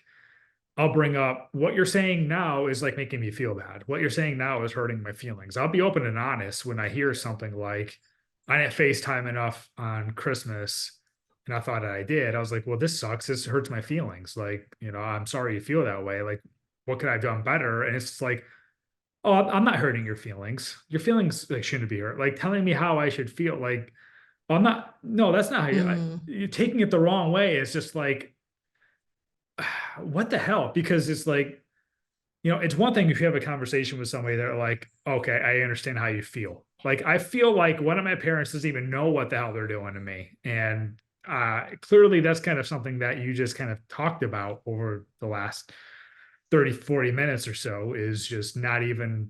I'll bring up what you're saying now is like making me feel bad. What you're saying now is hurting my feelings. I'll be open and honest when I hear something like I didn't FaceTime enough on Christmas and I thought I did. I was like, well, this sucks. This hurts my feelings. Like, I'm sorry you feel that way. Like, what could I have done better? And it's like, oh, I'm not hurting your feelings. Your feelings like shouldn't be hurt. Like telling me how I should feel. Like, well, I'm not. No, that's not how Mm, you're taking it the wrong way. It's just like, what the hell? Because it's like, it's one thing if you have a conversation with somebody that are like, okay, I understand how you feel. Like, I feel like one of my parents doesn't even know what the hell they're doing to me. And clearly that's kind of something that you just kind of talked about over the last 30, 40 minutes or so is just not even,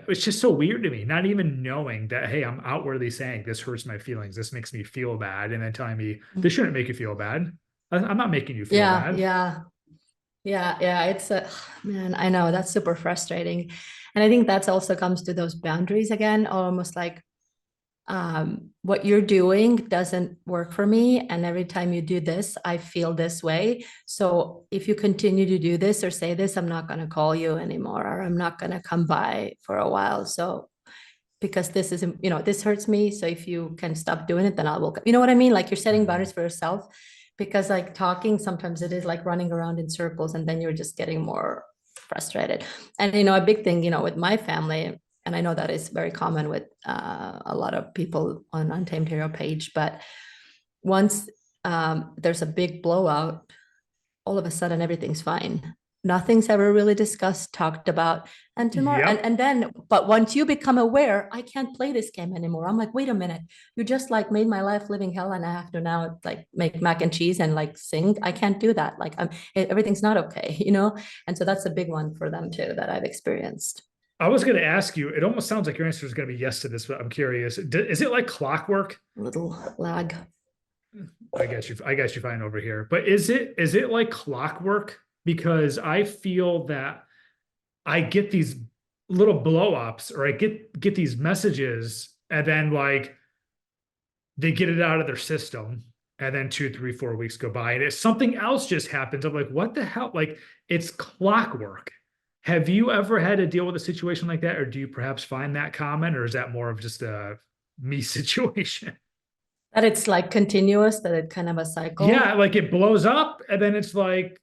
it's just so weird to me, not even knowing that, hey, I'm outwardly saying this hurts my feelings. This makes me feel bad. And then telling me this mm. shouldn't make you feel bad. I'm not making you feel Yeah, bad. yeah, yeah. It's a man, I know that's super frustrating. And I think that's also comes to those boundaries again, almost like what you're doing doesn't work for me. And every time you do this, I feel this way. So if you continue to do this or say this, I'm not going to call you anymore, or I'm not going to come by for a while. So because this is, this hurts me. So if you can stop doing it, then I will, you know what I mean? Like you're setting Mhm. boundaries for yourself, because like talking, sometimes it is like running around in circles, and then you're just getting more frustrated. And, a big thing, with my family, and I know that is very common with a lot of people on Untamed Hero page, but once there's a big blowout, all of a sudden everything's fine. Nothing's ever really discussed, talked about. And tomorrow, Yep. and then, but once you become aware, I can't play this game anymore. I'm like, wait a minute, you just like made my life living hell, and I have to now like make mac and cheese and like sing. I can't do that. Like everything's not okay, And so that's a big one for them too that I've experienced. I was going to ask you, it almost sounds like your answer is going to be yes to this, but I'm curious. Is it like clockwork? A little lag. I guess you find over here, but is it like clockwork? Because I feel that I get these little blow ups or I get these messages and then like they get it out of their system and then 2, 3, 4 weeks go by and if something else just happens, I'm like, what the hell? Like it's clockwork. Have you ever had to deal with a situation like that, or do you perhaps find that common, or is that more of just a me situation? That it's like continuous, that it's kind of a cycle. Yeah, like it blows up and then it's like,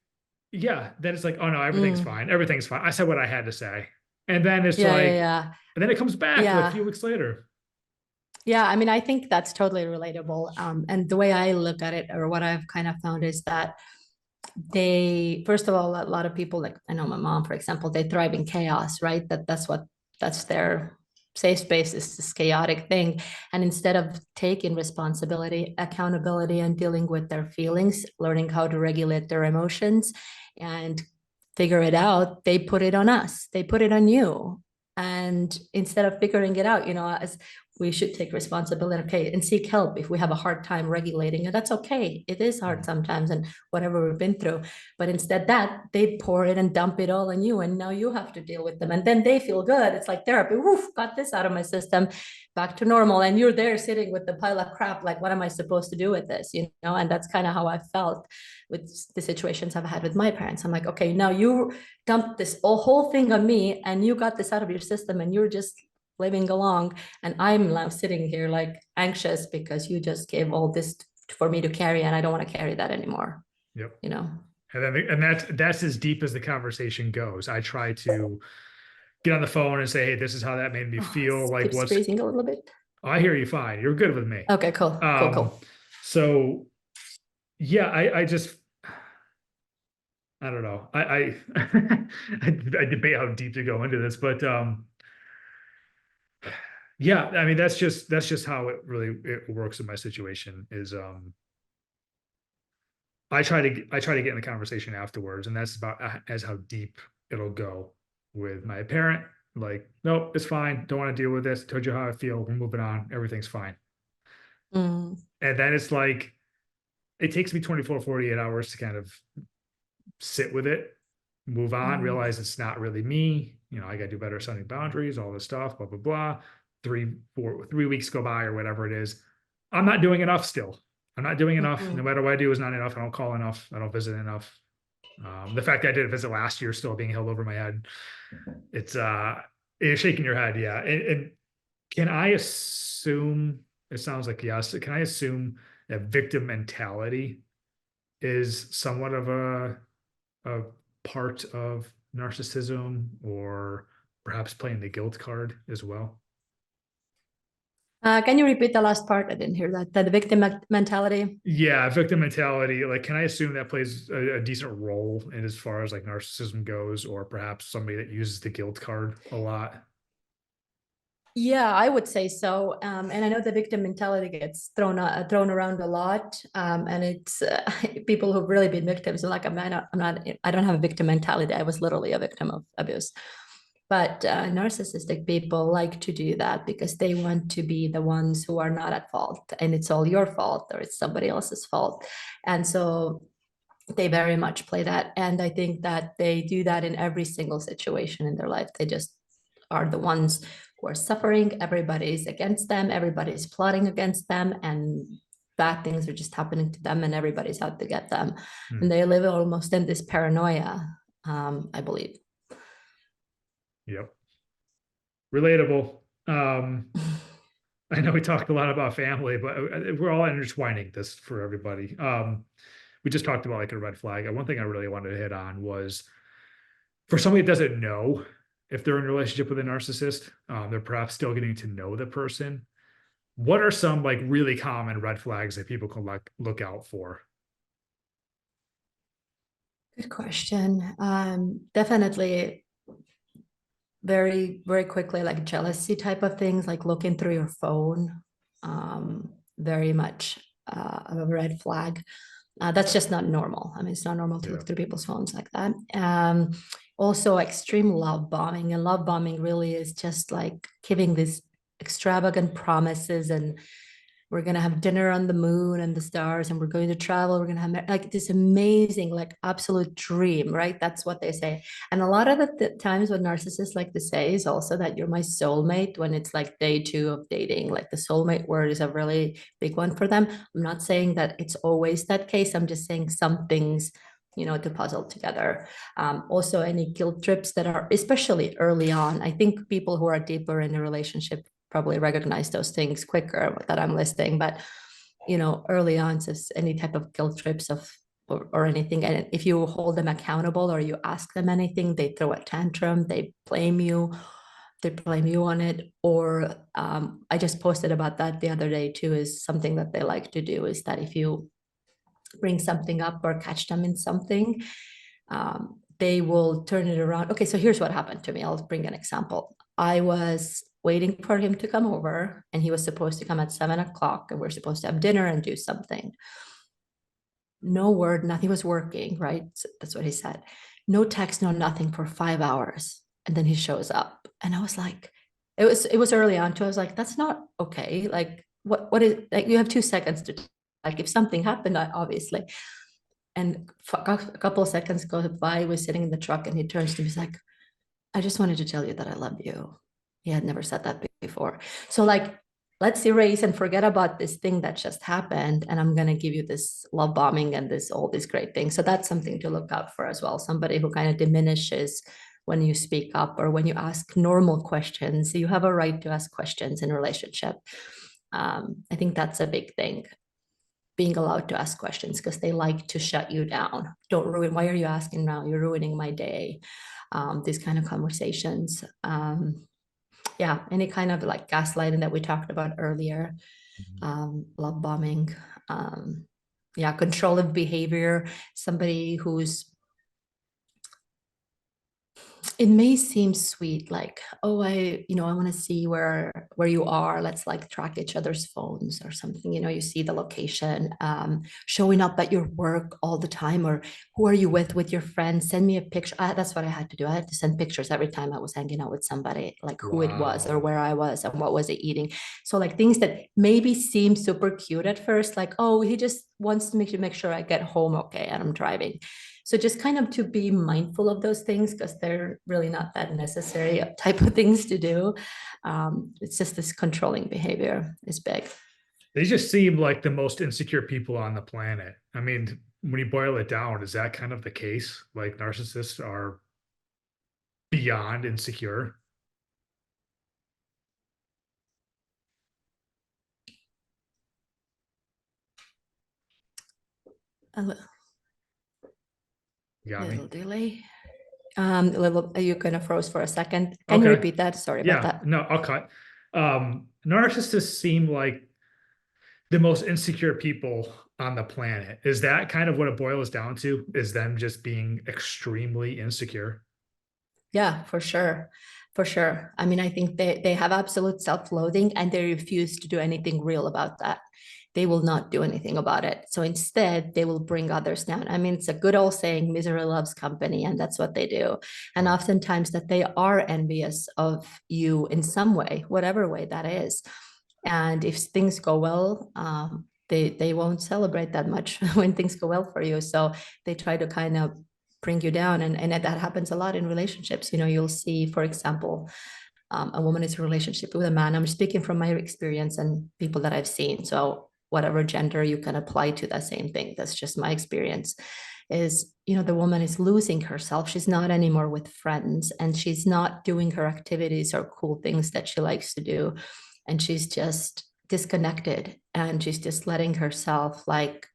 yeah, then it's like, oh no, everything's Mm. fine. Everything's fine. I said what I had to say. And then it's Yeah, yeah, like, yeah. and then it comes back like a few Yeah. weeks later. Yeah, I mean, I think that's totally relatable. And the way I look at it, or what I've kind of found, is that first of all, a lot of people, like I know my mom, for example, they thrive in chaos, right? That's their safe space, is this chaotic thing. And instead of taking responsibility, accountability, and dealing with their feelings, learning how to regulate their emotions and figure it out, they put it on us, they put it on you. And instead of figuring it out, as we should take responsibility, okay, and seek help if we have a hard time regulating it. That's okay. It is hard sometimes, and whatever we've been through. But instead that they pour it and dump it all on you, and now you have to deal with them, and then they feel good. It's like therapy. Woof, got this out of my system, back to normal. And you're there sitting with the pile of crap, like, what am I supposed to do with this? And that's kind of how I felt with the situations I've had with my parents. I'm like, okay, now you dumped this whole thing on me, and you got this out of your system, and you're just living along, and I'm now sitting here like anxious because you just gave all this for me to carry, and I don't want to carry that anymore. Yep. you know And that's as deep as the conversation goes. I try to get on the phone and say, hey, this is how that made me feel. Like, keeps what's, freezing a little bit. I hear you fine. You're good with me. Okay, cool. So yeah, I just, I don't know. I debate how deep to go into this, but yeah, I mean, that's just how it works in my situation is, I try to get in the conversation afterwards, and that's about as how deep it'll go with my parent. Like, nope, it's fine. Don't want to deal with this. Told you how I feel. We're moving on. Everything's fine. Mm. And then it's like, it takes me 24, 48 hours to kind of sit with it, move on, realize it's not really me. I got to do better setting boundaries, all this stuff, blah, blah, blah. 3 weeks go by or whatever it is. I'm not doing enough still. I'm not doing enough. No matter what I do is not enough. I don't call enough. I don't visit enough. The fact that I didn't visit last year still being held over my head. It's shaking your head. Yeah. And can I assume, it sounds like yes, can I assume that victim mentality is somewhat of a part of narcissism, or perhaps playing the guilt card as well? Can you repeat the last part? I didn't hear that. The victim mentality. Yeah, victim mentality. Like, can I assume that plays a decent role in as far as like narcissism goes, or perhaps somebody that uses the guilt card a lot? Yeah, I would say so. And I know the victim mentality gets thrown around a lot. And it's people who've really been victims. Like, I don't have a victim mentality. I was literally a victim of abuse. But narcissistic people like to do that because they want to be the ones who are not at fault, and it's all your fault or it's somebody else's fault. And so they very much play that. And I think that they do that in every single situation in their life. They just are the ones who are suffering. Everybody's against them. Everybody's plotting against them. And bad things are just happening to them, and everybody's out to get them. And they live almost in this paranoia, I believe. Yep. Relatable. I know we talked a lot about family, but we're all intertwining this for everybody. We just talked about like a red flag. And one thing I really wanted to hit on was, for somebody that doesn't know if they're in a relationship with a narcissist, they're perhaps still getting to know the person. What are some like really common red flags that people can look out for? Good question. Definitely very, very quickly, like jealousy type of things, like looking through your phone. Very much a red flag. That's just not normal. I mean, it's not normal to look through people's phones like that. Also, extreme love bombing. And love bombing really is just like giving these extravagant promises, and we're going to have dinner on the moon and the stars, and we're going to travel. We're going to have like this amazing, like absolute dream, right? That's what they say. And a lot of the times what narcissists like to say is also that you're my soulmate when it's like day 2 of dating. Like the soulmate word is a really big one for them. I'm not saying that it's always that case. I'm just saying some things, to puzzle together. Also, any guilt trips that are, especially early on, I think people who are deeper in a relationship probably recognize those things quicker that I'm listing. But early on, just any type of guilt trips or anything. And if you hold them accountable or you ask them anything, they throw a tantrum, they blame you on it. Or I just posted about that the other day too, is something that they like to do is that if you bring something up or catch them in something, they will turn it around. Okay, so here's what happened to me. I'll bring an example. I was waiting for him to come over, and he was supposed to come at 7 o'clock, and we're supposed to have dinner and do something. No word, nothing was working, right? So that's what he said. No text, no nothing for 5 hours. And then he shows up. And I was like, it was early on too. I was like, that's not okay. Like, what is, like, you have 2 seconds to, like, if something happened, obviously. And a couple of seconds go by, we're sitting in the truck, and he turns to me, he's like, I just wanted to tell you that I love you. He had never said that before. So, like, let's erase and forget about this thing that just happened. And I'm going to give you this love bombing and this, all these great things. So that's something to look out for as well. Somebody who kind of diminishes when you speak up or when you ask normal questions. You have a right to ask questions in a relationship. I think that's a big thing, being allowed to ask questions, because they like to shut you down. Don't ruin, why are you asking now? You're ruining my day. These kind of conversations. Yeah, any kind of like gaslighting that we talked about earlier, love bombing, yeah, controlling behavior, somebody who's, it may seem sweet, like, oh, I want to see where you are, let's like track each other's phones or something, you see the location, showing up at your work all the time, or who are you with your friends, send me a picture. That's what I had to do. I had to send pictures every time I was hanging out with somebody, like who it was or Wow. where I was and what was it eating. So like things that maybe seem super cute at first, like, oh, he just wants to make sure I get home okay and I'm driving. So just kind of to be mindful of those things, because they're really not that necessary type of things to do. It's just this controlling behavior is big. They just seem like the most insecure people on the planet. I mean, when you boil it down, is that kind of the case? Like narcissists are beyond insecure? A You got me? little delay. A little, you kind of froze for a second. Can you Okay. repeat that? Sorry about Yeah, that. no, I'll cut. Narcissists seem like the most insecure people on the planet. Is that kind of what it boils down to? Is them just being extremely insecure? Yeah, for sure. For sure. I mean, I think they have absolute self-loathing, and they refuse to do anything real about that. They will not do anything about it. So instead, they will bring others down. I mean, it's a good old saying, misery loves company, and that's what they do. And Wow. oftentimes that they are envious of you in some way, whatever way that is. And if things go well, they won't celebrate that much when things go well for you. So they try to kind of bring you down, and that happens a lot in relationships. You'll see, for example, a woman is in a relationship with a man. I'm speaking from my experience and people that I've seen. So whatever gender, you can apply to that same thing. That's just my experience. Is, the woman is losing herself. She's not anymore with friends, and she's not doing her activities or cool things that she likes to do. And she's just disconnected, and she's just letting herself like,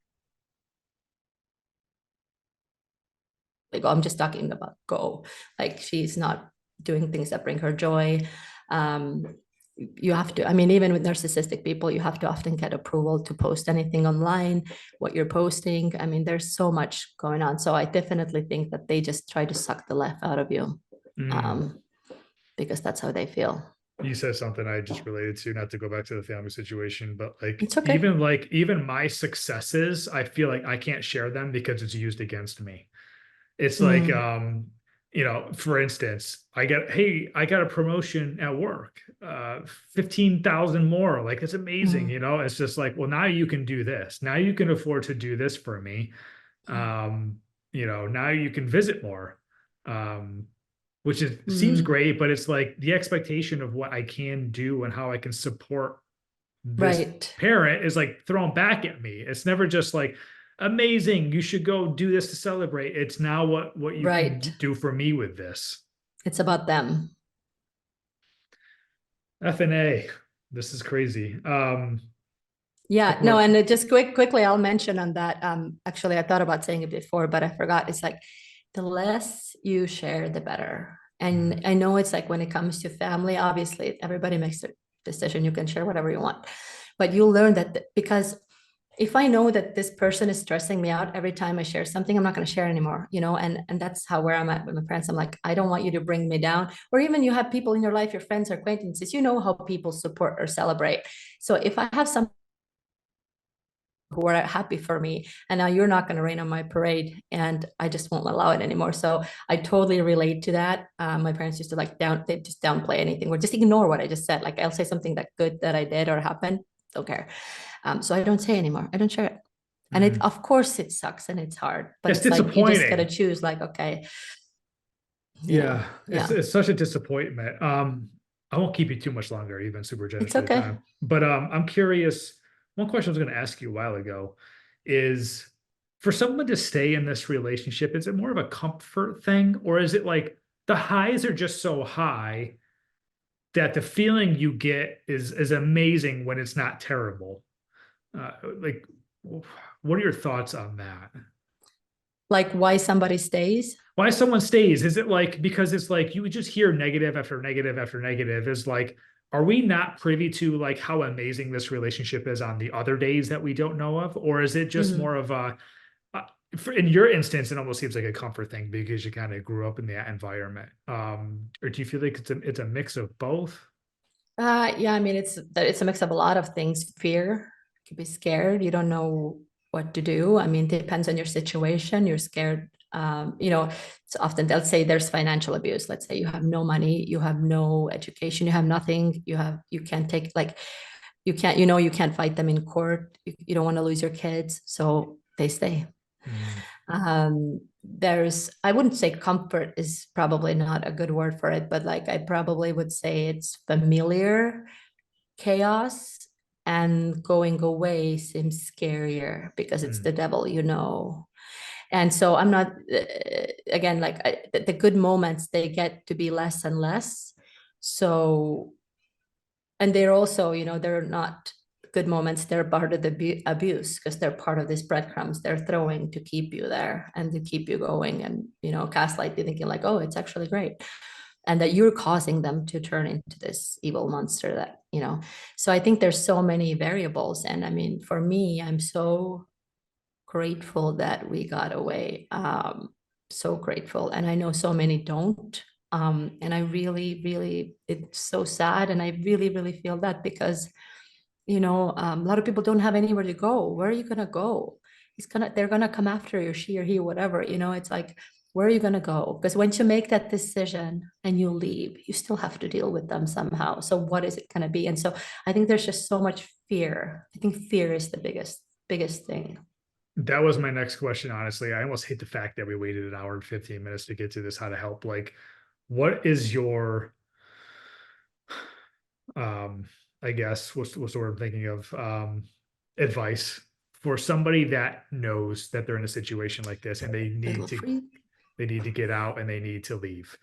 I'm just talking about go. Like, she's not doing things that bring her joy. You have to, I mean, even with narcissistic people, you have to often get approval to post anything online, what you're posting. I mean, there's so much going on. So I definitely think that they just try to suck the life out of you, Mm. um, because that's how they feel. You said something I just related to, not to go back to the family situation, but It's okay. like even my successes, I feel like I can't share them because it's used against me. It's like, Mm, for instance, hey, I got a promotion at work, 15,000 more. Like, it's amazing, mm, it's just like, well, now you can do this. Now you can afford to do this for me. mm, Now you can visit more. Which seems mm. great, but it's like the expectation of what I can do and how I can support this Right, parent is like thrown back at me. It's never just like amazing, you should go do this to celebrate. It's now what you right. can do for me with this. It's about them. FNA. This is crazy. Yeah, Couple no, more. and just quickly, I'll mention on that. Actually, I thought about saying it before, but I forgot. It's like the less you share, the better. Mm, And I know it's like when it comes to family, obviously everybody makes a decision. You can share whatever you want, but you'll learn that because if I know that this person is stressing me out every time I share something, I'm not going to share anymore, and that's how where I'm at with my friends. I'm like, I don't want you to bring me down. Or even you have people in your life, your friends or acquaintances, how people support or celebrate. So if I have something who were happy for me, and now you're not going to rain on my parade, and I just won't allow it anymore. So I totally relate to that. My parents used to they just downplay anything or just ignore what I just said. Like I'll say something that good that I did or happened, don't care. So I don't say anymore. I don't share it. And it, Mm. of course, it sucks and it's hard, but It's it's like you just gotta disappointing. choose. Like, okay, Yeah, yeah, it's such a disappointment. I won't keep you too much longer. You've been super generous it's with your okay. time. But I'm curious. One question I was going to ask you a while ago is for someone to stay in this relationship, is it more of a comfort thing, or is it like the highs are just so high that the feeling you get is amazing when it's not terrible? Like, what are your thoughts on that? Like why somebody stays. Why someone stays? Is it like because it's like you would just hear negative after negative after negative? Is like, are we not privy to like how amazing this relationship is on the other days that we don't know of? Or is it just Mhm. more of a, in your instance, it almost seems like a comfort thing because you kind of grew up in that environment. Or do you feel like it's a mix of both? Yeah, I mean, it's a mix of a lot of things. Fear, you could be scared. You don't know what to do. I mean, it depends on your situation. You're scared. So often they'll say there's financial abuse. Let's say you have no money, you have no education, you have nothing. You can't take like you can't fight them in court. You don't want to lose your kids, so they stay. Mm, I wouldn't say comfort is probably not a good word for it, but like I probably would say it's familiar chaos, and going away seems scarier because it's mm, the devil, and so I'm not again like the good moments, they get to be less and less. So, and they're also, they're not good moments, they're part of the abuse because they're part of these breadcrumbs they're throwing to keep you there and to keep you going, and gaslight you thinking like, oh, it's actually great, and that you're causing them to turn into this evil monster that. So I think there's so many variables, and I mean, for me, I'm so grateful that we got away. So grateful, and I know so many don't. And I really, really, it's so sad, and I really, really feel that because a lot of people don't have anywhere to go. Where are you gonna go? They're gonna come after you, she or he, whatever. It's like, where are you gonna go? Because once you make that decision and you leave, you still have to deal with them somehow. So what is it gonna be? And so I think there's just so much fear. I think fear is the biggest thing. that was my next question, honestly. I almost hate the fact that we waited an hour and 15 minutes to get to this, how to help. Like, what is your um I guess what's the word I'm thinking of, advice for somebody that knows that they're in a situation like this and Little freak. they need to get out and they need to leave.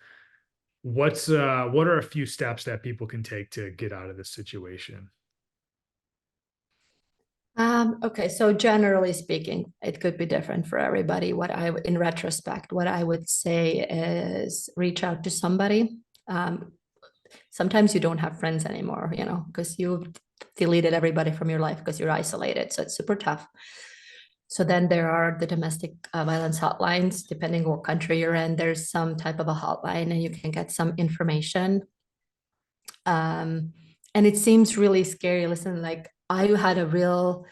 What are a few steps that people can take to get out of this situation? Okay, so generally speaking, it could be different for everybody. In retrospect, what I would say is reach out to somebody. Um, Sometimes you don't have friends anymore, because you've deleted everybody from your life because you're isolated. So it's super tough. So then there are the domestic violence hotlines, depending what country you're in, there's some type of a hotline and you can get some information. Um, and it seems really scary. Listen, like I had a real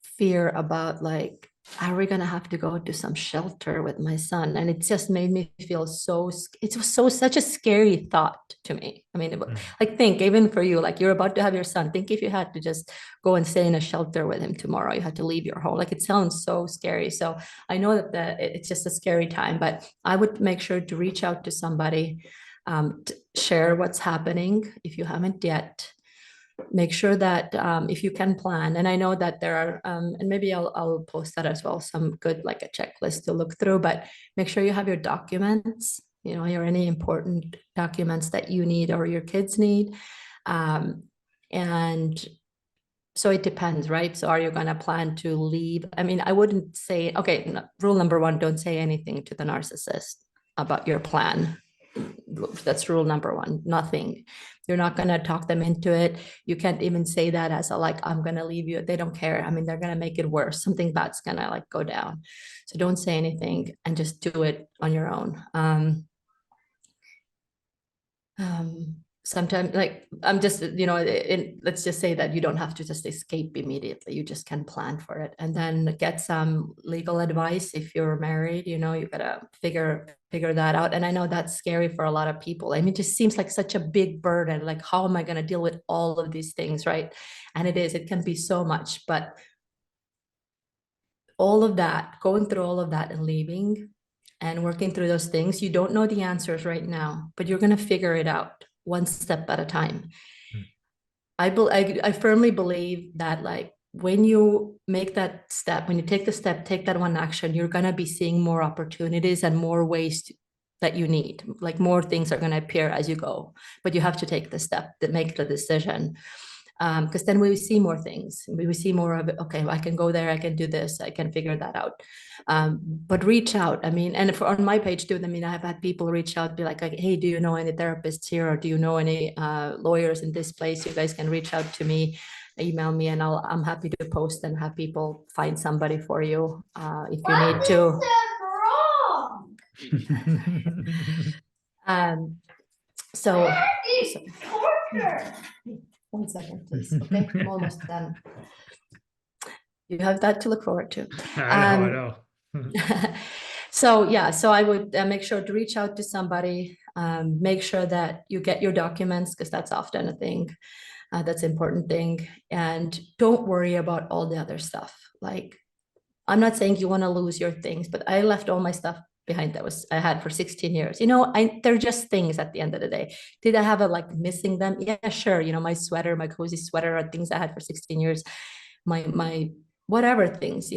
fear about like, are we gonna have to go to some shelter with my son? And it just made me feel it was such a scary thought to me. I mean, Mm. like think even for you, like you're about to have your son. Think if you had to just go and stay in a shelter with him tomorrow, you had to leave your home. Like it sounds so scary. So I know that it's just a scary time, but I would make sure to reach out to somebody, to share what's happening if you haven't yet. Make sure that if you can plan, and I know that there are, and maybe I'll post that as well, some good like a checklist to look through, but make sure you have your documents, your any important documents that you need or your kids need. Um, and so it depends, right? So are you going to plan to leave? I mean, I wouldn't say, okay, rule number one, don't say anything to the narcissist about your plan. That's rule number one. Nothing. You're not going to talk them into it. You can't even say that as a like, I'm going to leave you. They don't care. I mean, they're going to make it worse. Something bad's going to like go down. So don't say anything and just do it on your own. Um, sometimes like I'm just, let's just say that you don't have to just escape immediately. You just can plan for it and then get some legal advice. If you're married, you gotta figure that out. And I know that's scary for a lot of people. I mean, it just seems like such a big burden. Like, how am I going to deal with all of these things, right? And it can be so much, but all of that, going through all of that and leaving and working through those things, you don't know the answers right now, but you're going to figure it out one step at a time. I firmly believe that, like, when you make that step, when you take the step, take that one action, you're going to be seeing more opportunities and more ways that you need. Like, more things are going to appear as you go, but you have to take the step to make the decision. Because then we see more things. We see more of it. Okay, I can go there. I can do this. I can figure that out. But reach out. I mean, and on my page too, I mean, I've had people reach out, be like, hey, do you know any therapists here, or do you know any lawyers in this place? You guys can reach out to me, email me, and I'm happy to post and have people find somebody for you if you need to. Um, so, one second, please. Okay, I'm almost done. You have that to look forward to. I know. So yeah, so I would make sure to reach out to somebody, make sure that you get your documents, because that's often a thing, that's an important thing. And don't worry about all the other stuff. Like, I'm not saying you want to lose your things, but I left all my stuff behind that I had for 16 years. They're just things at the end of the day. Did I have like missing them? Yeah, sure. My sweater, my cozy sweater, are things I had for 16 years. My whatever things,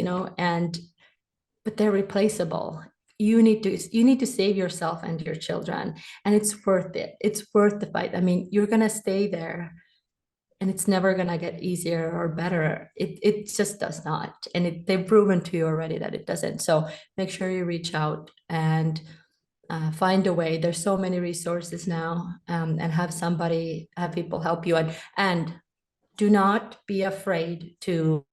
but they're replaceable. You need to save yourself and your children, and it's worth it. It's worth the fight. I mean, you're gonna stay there, and it's never gonna get easier or better. It just does not, and they've proven to you already that it doesn't. So make sure you reach out and find a way. There's so many resources now, and have people help you, and do not be afraid to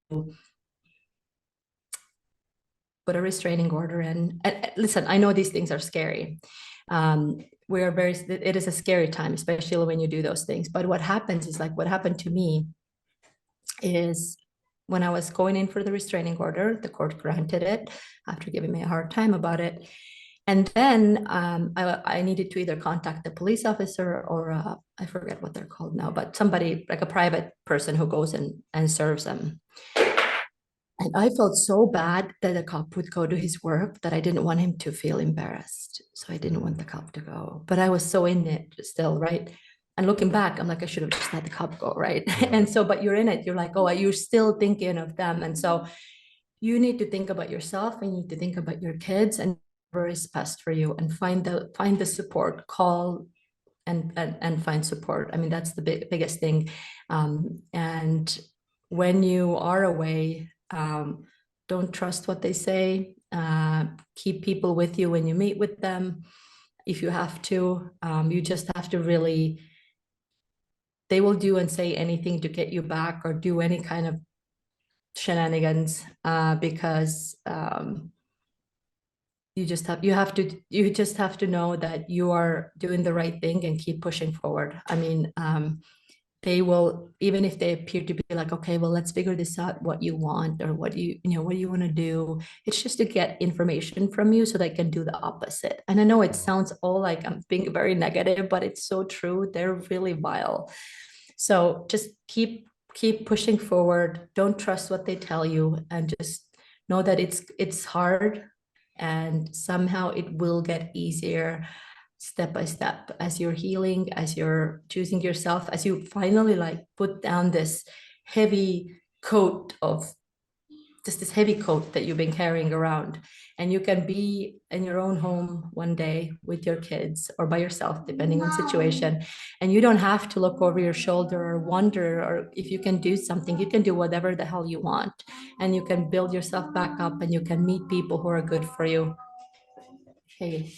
put a restraining order in. And listen, I know these things are scary. It is a scary time, especially when you do those things. But what happens is, like, what happened to me is, when I was going in for the restraining order, the court granted it after giving me a hard time about it. And then I needed to either contact the police officer or I forget what they're called now, but somebody, like a private person who goes and serves them. And I felt so bad that the cop would go to his work that I didn't want him to feel embarrassed. So I didn't want the cop to go. But I was so in it still, right? And looking back, I'm like, I should have just let the cop go, right? And so, but you're in it. You're like, oh, you're still thinking of them. And so you need to think about yourself, and you need to think about your kids, and whatever is best for you, and find the support. Call and find support. I mean, that's the biggest thing. And when you are away, don't trust what they say. Keep people with you when you meet with them. If you have to, you just have to really, they will do and say anything to get you back, or do any kind of shenanigans, because you just have to know that you are doing the right thing and keep pushing forward. I mean, they will, even if they appear to be like, okay, well, let's figure this out, what you want, or what do you want to do. It's just to get information from you so they can do the opposite. And I know it sounds all like I'm being very negative, but it's so true. They're really vile. So just keep pushing forward. Don't trust what they tell you, and just know that it's hard, and somehow it will get easier step by step as you're healing, as you're choosing yourself, as you finally, like, put down this heavy coat of just this heavy coat that you've been carrying around, and you can be in your own home one day with your kids, or by yourself, depending on situation, and you don't have to look over your shoulder or wonder, or if you can do something. You can do whatever the hell you want, and you can build yourself back up, and you can meet people who are good for you. Hey.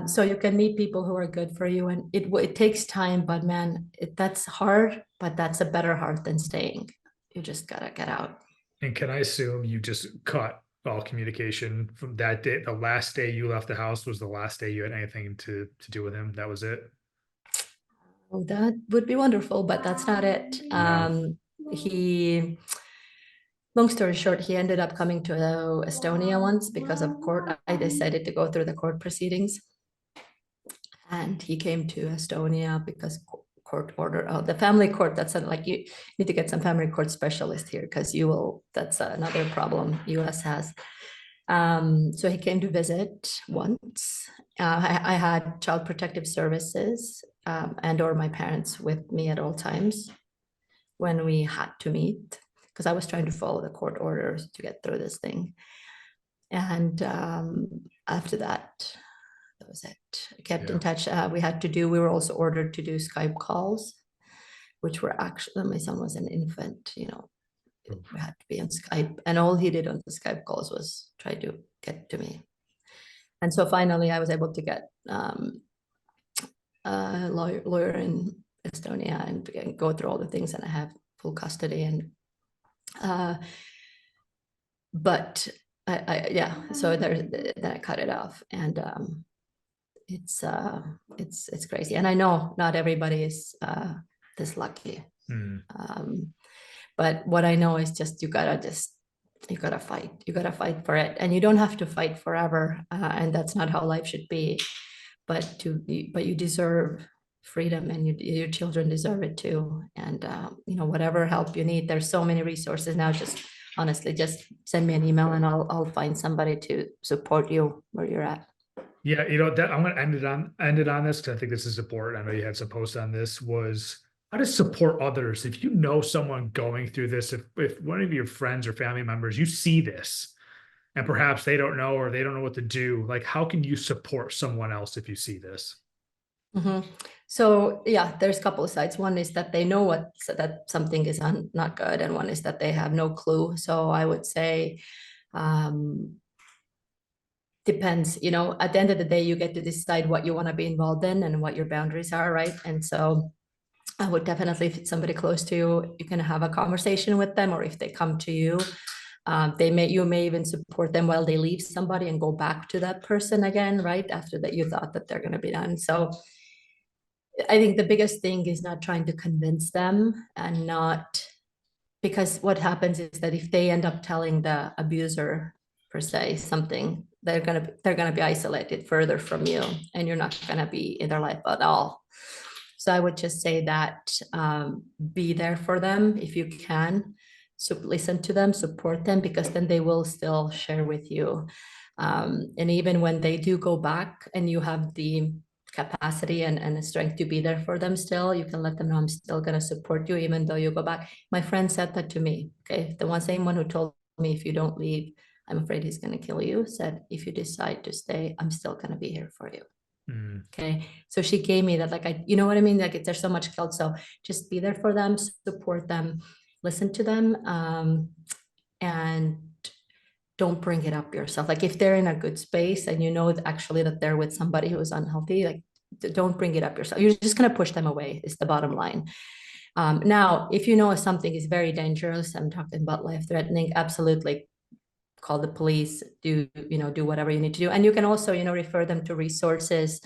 So you can meet people who are good for you, and it takes time, but man, that's hard, but that's a better heart than staying. You just gotta get out. And can I assume you just cut all communication from that day. The last day you left the house was the last day you had anything to do with him. That was it. Oh, that would be wonderful, but that's not it. No. He, long story short, he ended up coming to Estonia once because of court. I decided to go through the court proceedings, and he came to Estonia because court order. Oh, the family court. That's like you need to get some family court specialist here because you will. That's another problem U.S. has. So he came to visit once. I had child protective services and or my parents with me at all times when we had to meet because I was trying to follow the court orders to get through this thing. And after that, that was it. I kept in touch. We were also ordered to do Skype calls, which were actually, my son was an infant, we had to be on Skype. And all he did on the Skype calls was try to get to me. And so finally I was able to get a lawyer in Estonia and go through all the things, and I have full custody. And but so then I cut it off, and it's crazy. And I know not everybody is this lucky. But what I know is just you gotta fight for it, and you don't have to fight forever, and that's not how life should be. But you deserve freedom, and your children deserve it too. And whatever help you need, there's so many resources now. Just honestly, just send me an email, and I'll find somebody to support you where you're at. Yeah, that I'm gonna end it on this because I think this is important. I know you had some posts on this. Was how to support others. If you know someone going through this, if one of your friends or family members, you see this and perhaps they don't know or they don't know what to do, like how can you support someone else if you see this? So yeah, there's a couple of sides. One is that they know that something is not good, and one is that they have no clue. So I would say depends, at the end of the day, you get to decide what you want to be involved in and what your boundaries are, right? And so I would definitely, if it's somebody close to you, you can have a conversation with them, or if they come to you, you may even support them while they leave somebody and go back to that person again, right? After that, you thought that they're going to be done. So I think the biggest thing is not trying to convince them, and not, because what happens is that if they end up telling the abuser per se something, they're gonna be isolated further from you, and you're not gonna be in their life at all. So I would just say that be there for them if you can. So listen to them, support them, because then they will still share with you. And even when they do go back and you have the capacity and the strength to be there for them still, you can let them know, I'm still going to support you even though you go back. My friend said that to me. Okay, the same one who told me, if you don't leave, I'm afraid he's going to kill you, said, if you decide to stay, I'm still going to be here for you. Okay, so she gave me that, like, you know what I mean? Like, there's so much guilt. So just be there for them, support them, listen to them, and don't bring it up yourself. Like, if they're in a good space and you know actually that they're with somebody who is unhealthy, like, don't bring it up yourself. You're just going to push them away, is the bottom line. Now, if you know something is very dangerous, I'm talking about life-threatening, absolutely call the police, do whatever you need to do. And you can also, refer them to resources,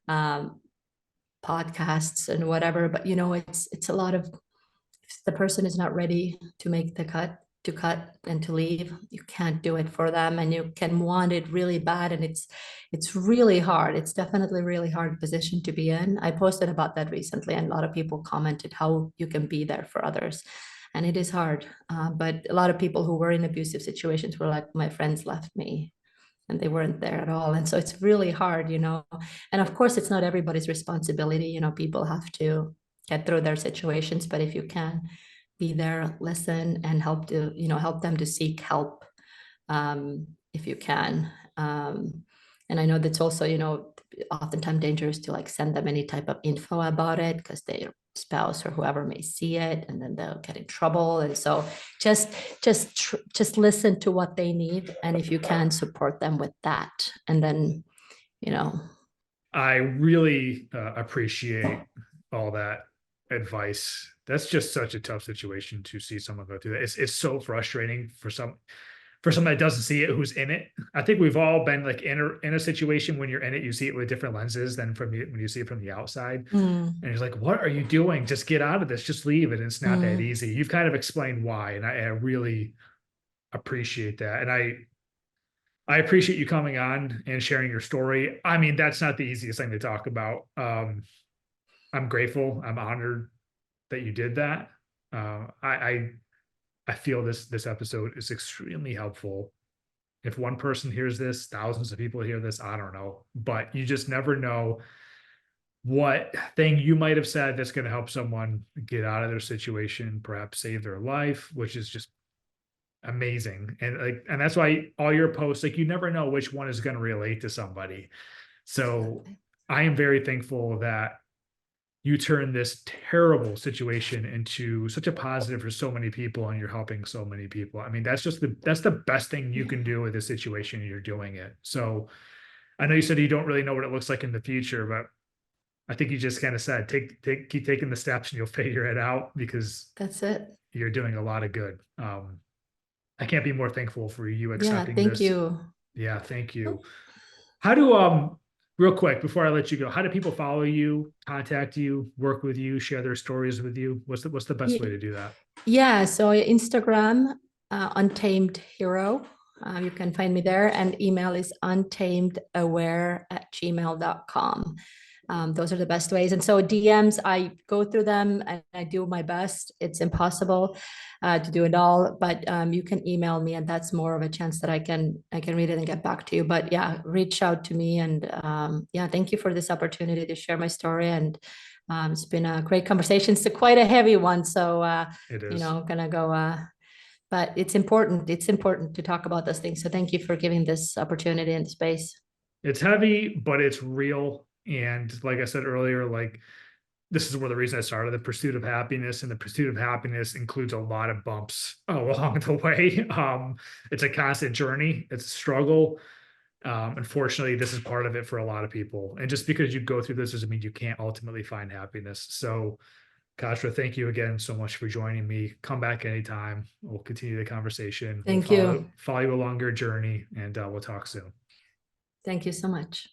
podcasts and whatever. But, it's a lot of, if the person is not ready to make the cut and to leave, you can't do it for them, and you can want it really bad. And it's really hard. It's definitely a really hard position to be in. I posted about that recently, and a lot of people commented how you can be there for others. And it is hard. But a lot of people who were in abusive situations were like, my friends left me and they weren't there at all. And so it's really hard, and of course it's not everybody's responsibility. People have to get through their situations, but if you can be there, listen, and help them to seek help, if you can. And I know that's also, oftentimes dangerous to like send them any type of info about it, because their spouse or whoever may see it, and then they'll get in trouble. And so just listen to what they need, and if you can, support them with that. And then, I really appreciate all that advice. That's just such a tough situation to see someone go through that. It's so frustrating for some. for someone that doesn't see it, who's in it. I think we've all been like in a situation when you're in it, you see it with different lenses than when you see it from the outside. Mm, And he's like, what are you doing? Just get out of this. Just leave it. And it's not that mm, easy. You've kind of explained why. And I really appreciate that. And I appreciate you coming on and sharing your story. I mean, that's not the easiest thing to talk about. I'm grateful. I'm honored that you did that. I feel this episode is extremely helpful. If one person hears this, thousands of people hear this. I don't know, but you just never know what thing you might have said that's going to help someone get out of their situation, perhaps save their life, which is just amazing. And that's why all your posts, like, you never know which one is going to relate to somebody. So absolutely. I am very thankful that you turn this terrible situation into such a positive for so many people, and you're helping so many people. I mean, that's the best thing you Yeah, can do with this situation. You're doing it. So I know you said you don't really know what it looks like in the future, but I think you just kind of said, keep taking the steps and you'll figure it out, because that's it. you're doing a lot of good. I can't be more thankful for you Yeah, accepting thank this. you. Yeah, thank you. How do real quick before I let you go, how do people follow you, contact you, work with you, share their stories with you? What's the best way Ye- to do that? Yeah, so Instagram, Untamed Hero. You can find me there, and email is untamedaware@gmail.com. Those are the best ways. And so DMs, I go through them and I do my best. It's impossible to do it all, but you can email me, and that's more of a chance that I can read it and get back to you. But yeah, reach out to me, and yeah, thank you for this opportunity to share my story. And it's been a great conversation. It's quite a heavy one, so It is. gonna go. But it's important. It's important to talk about those things. So thank you for giving this opportunity and space. It's heavy, but it's real. And like I said earlier, like, this is where the reason I started the pursuit of happiness, and the pursuit of happiness includes a lot of bumps along the way. It's a constant journey. It's a struggle. Unfortunately, this is part of it for a lot of people. And just because you go through this doesn't mean you can't ultimately find happiness. So, Katra, thank you again so much for joining me. Come back anytime. We'll continue the conversation. We'll Thank you. follow you along your journey, and we'll talk soon. Thank you so much.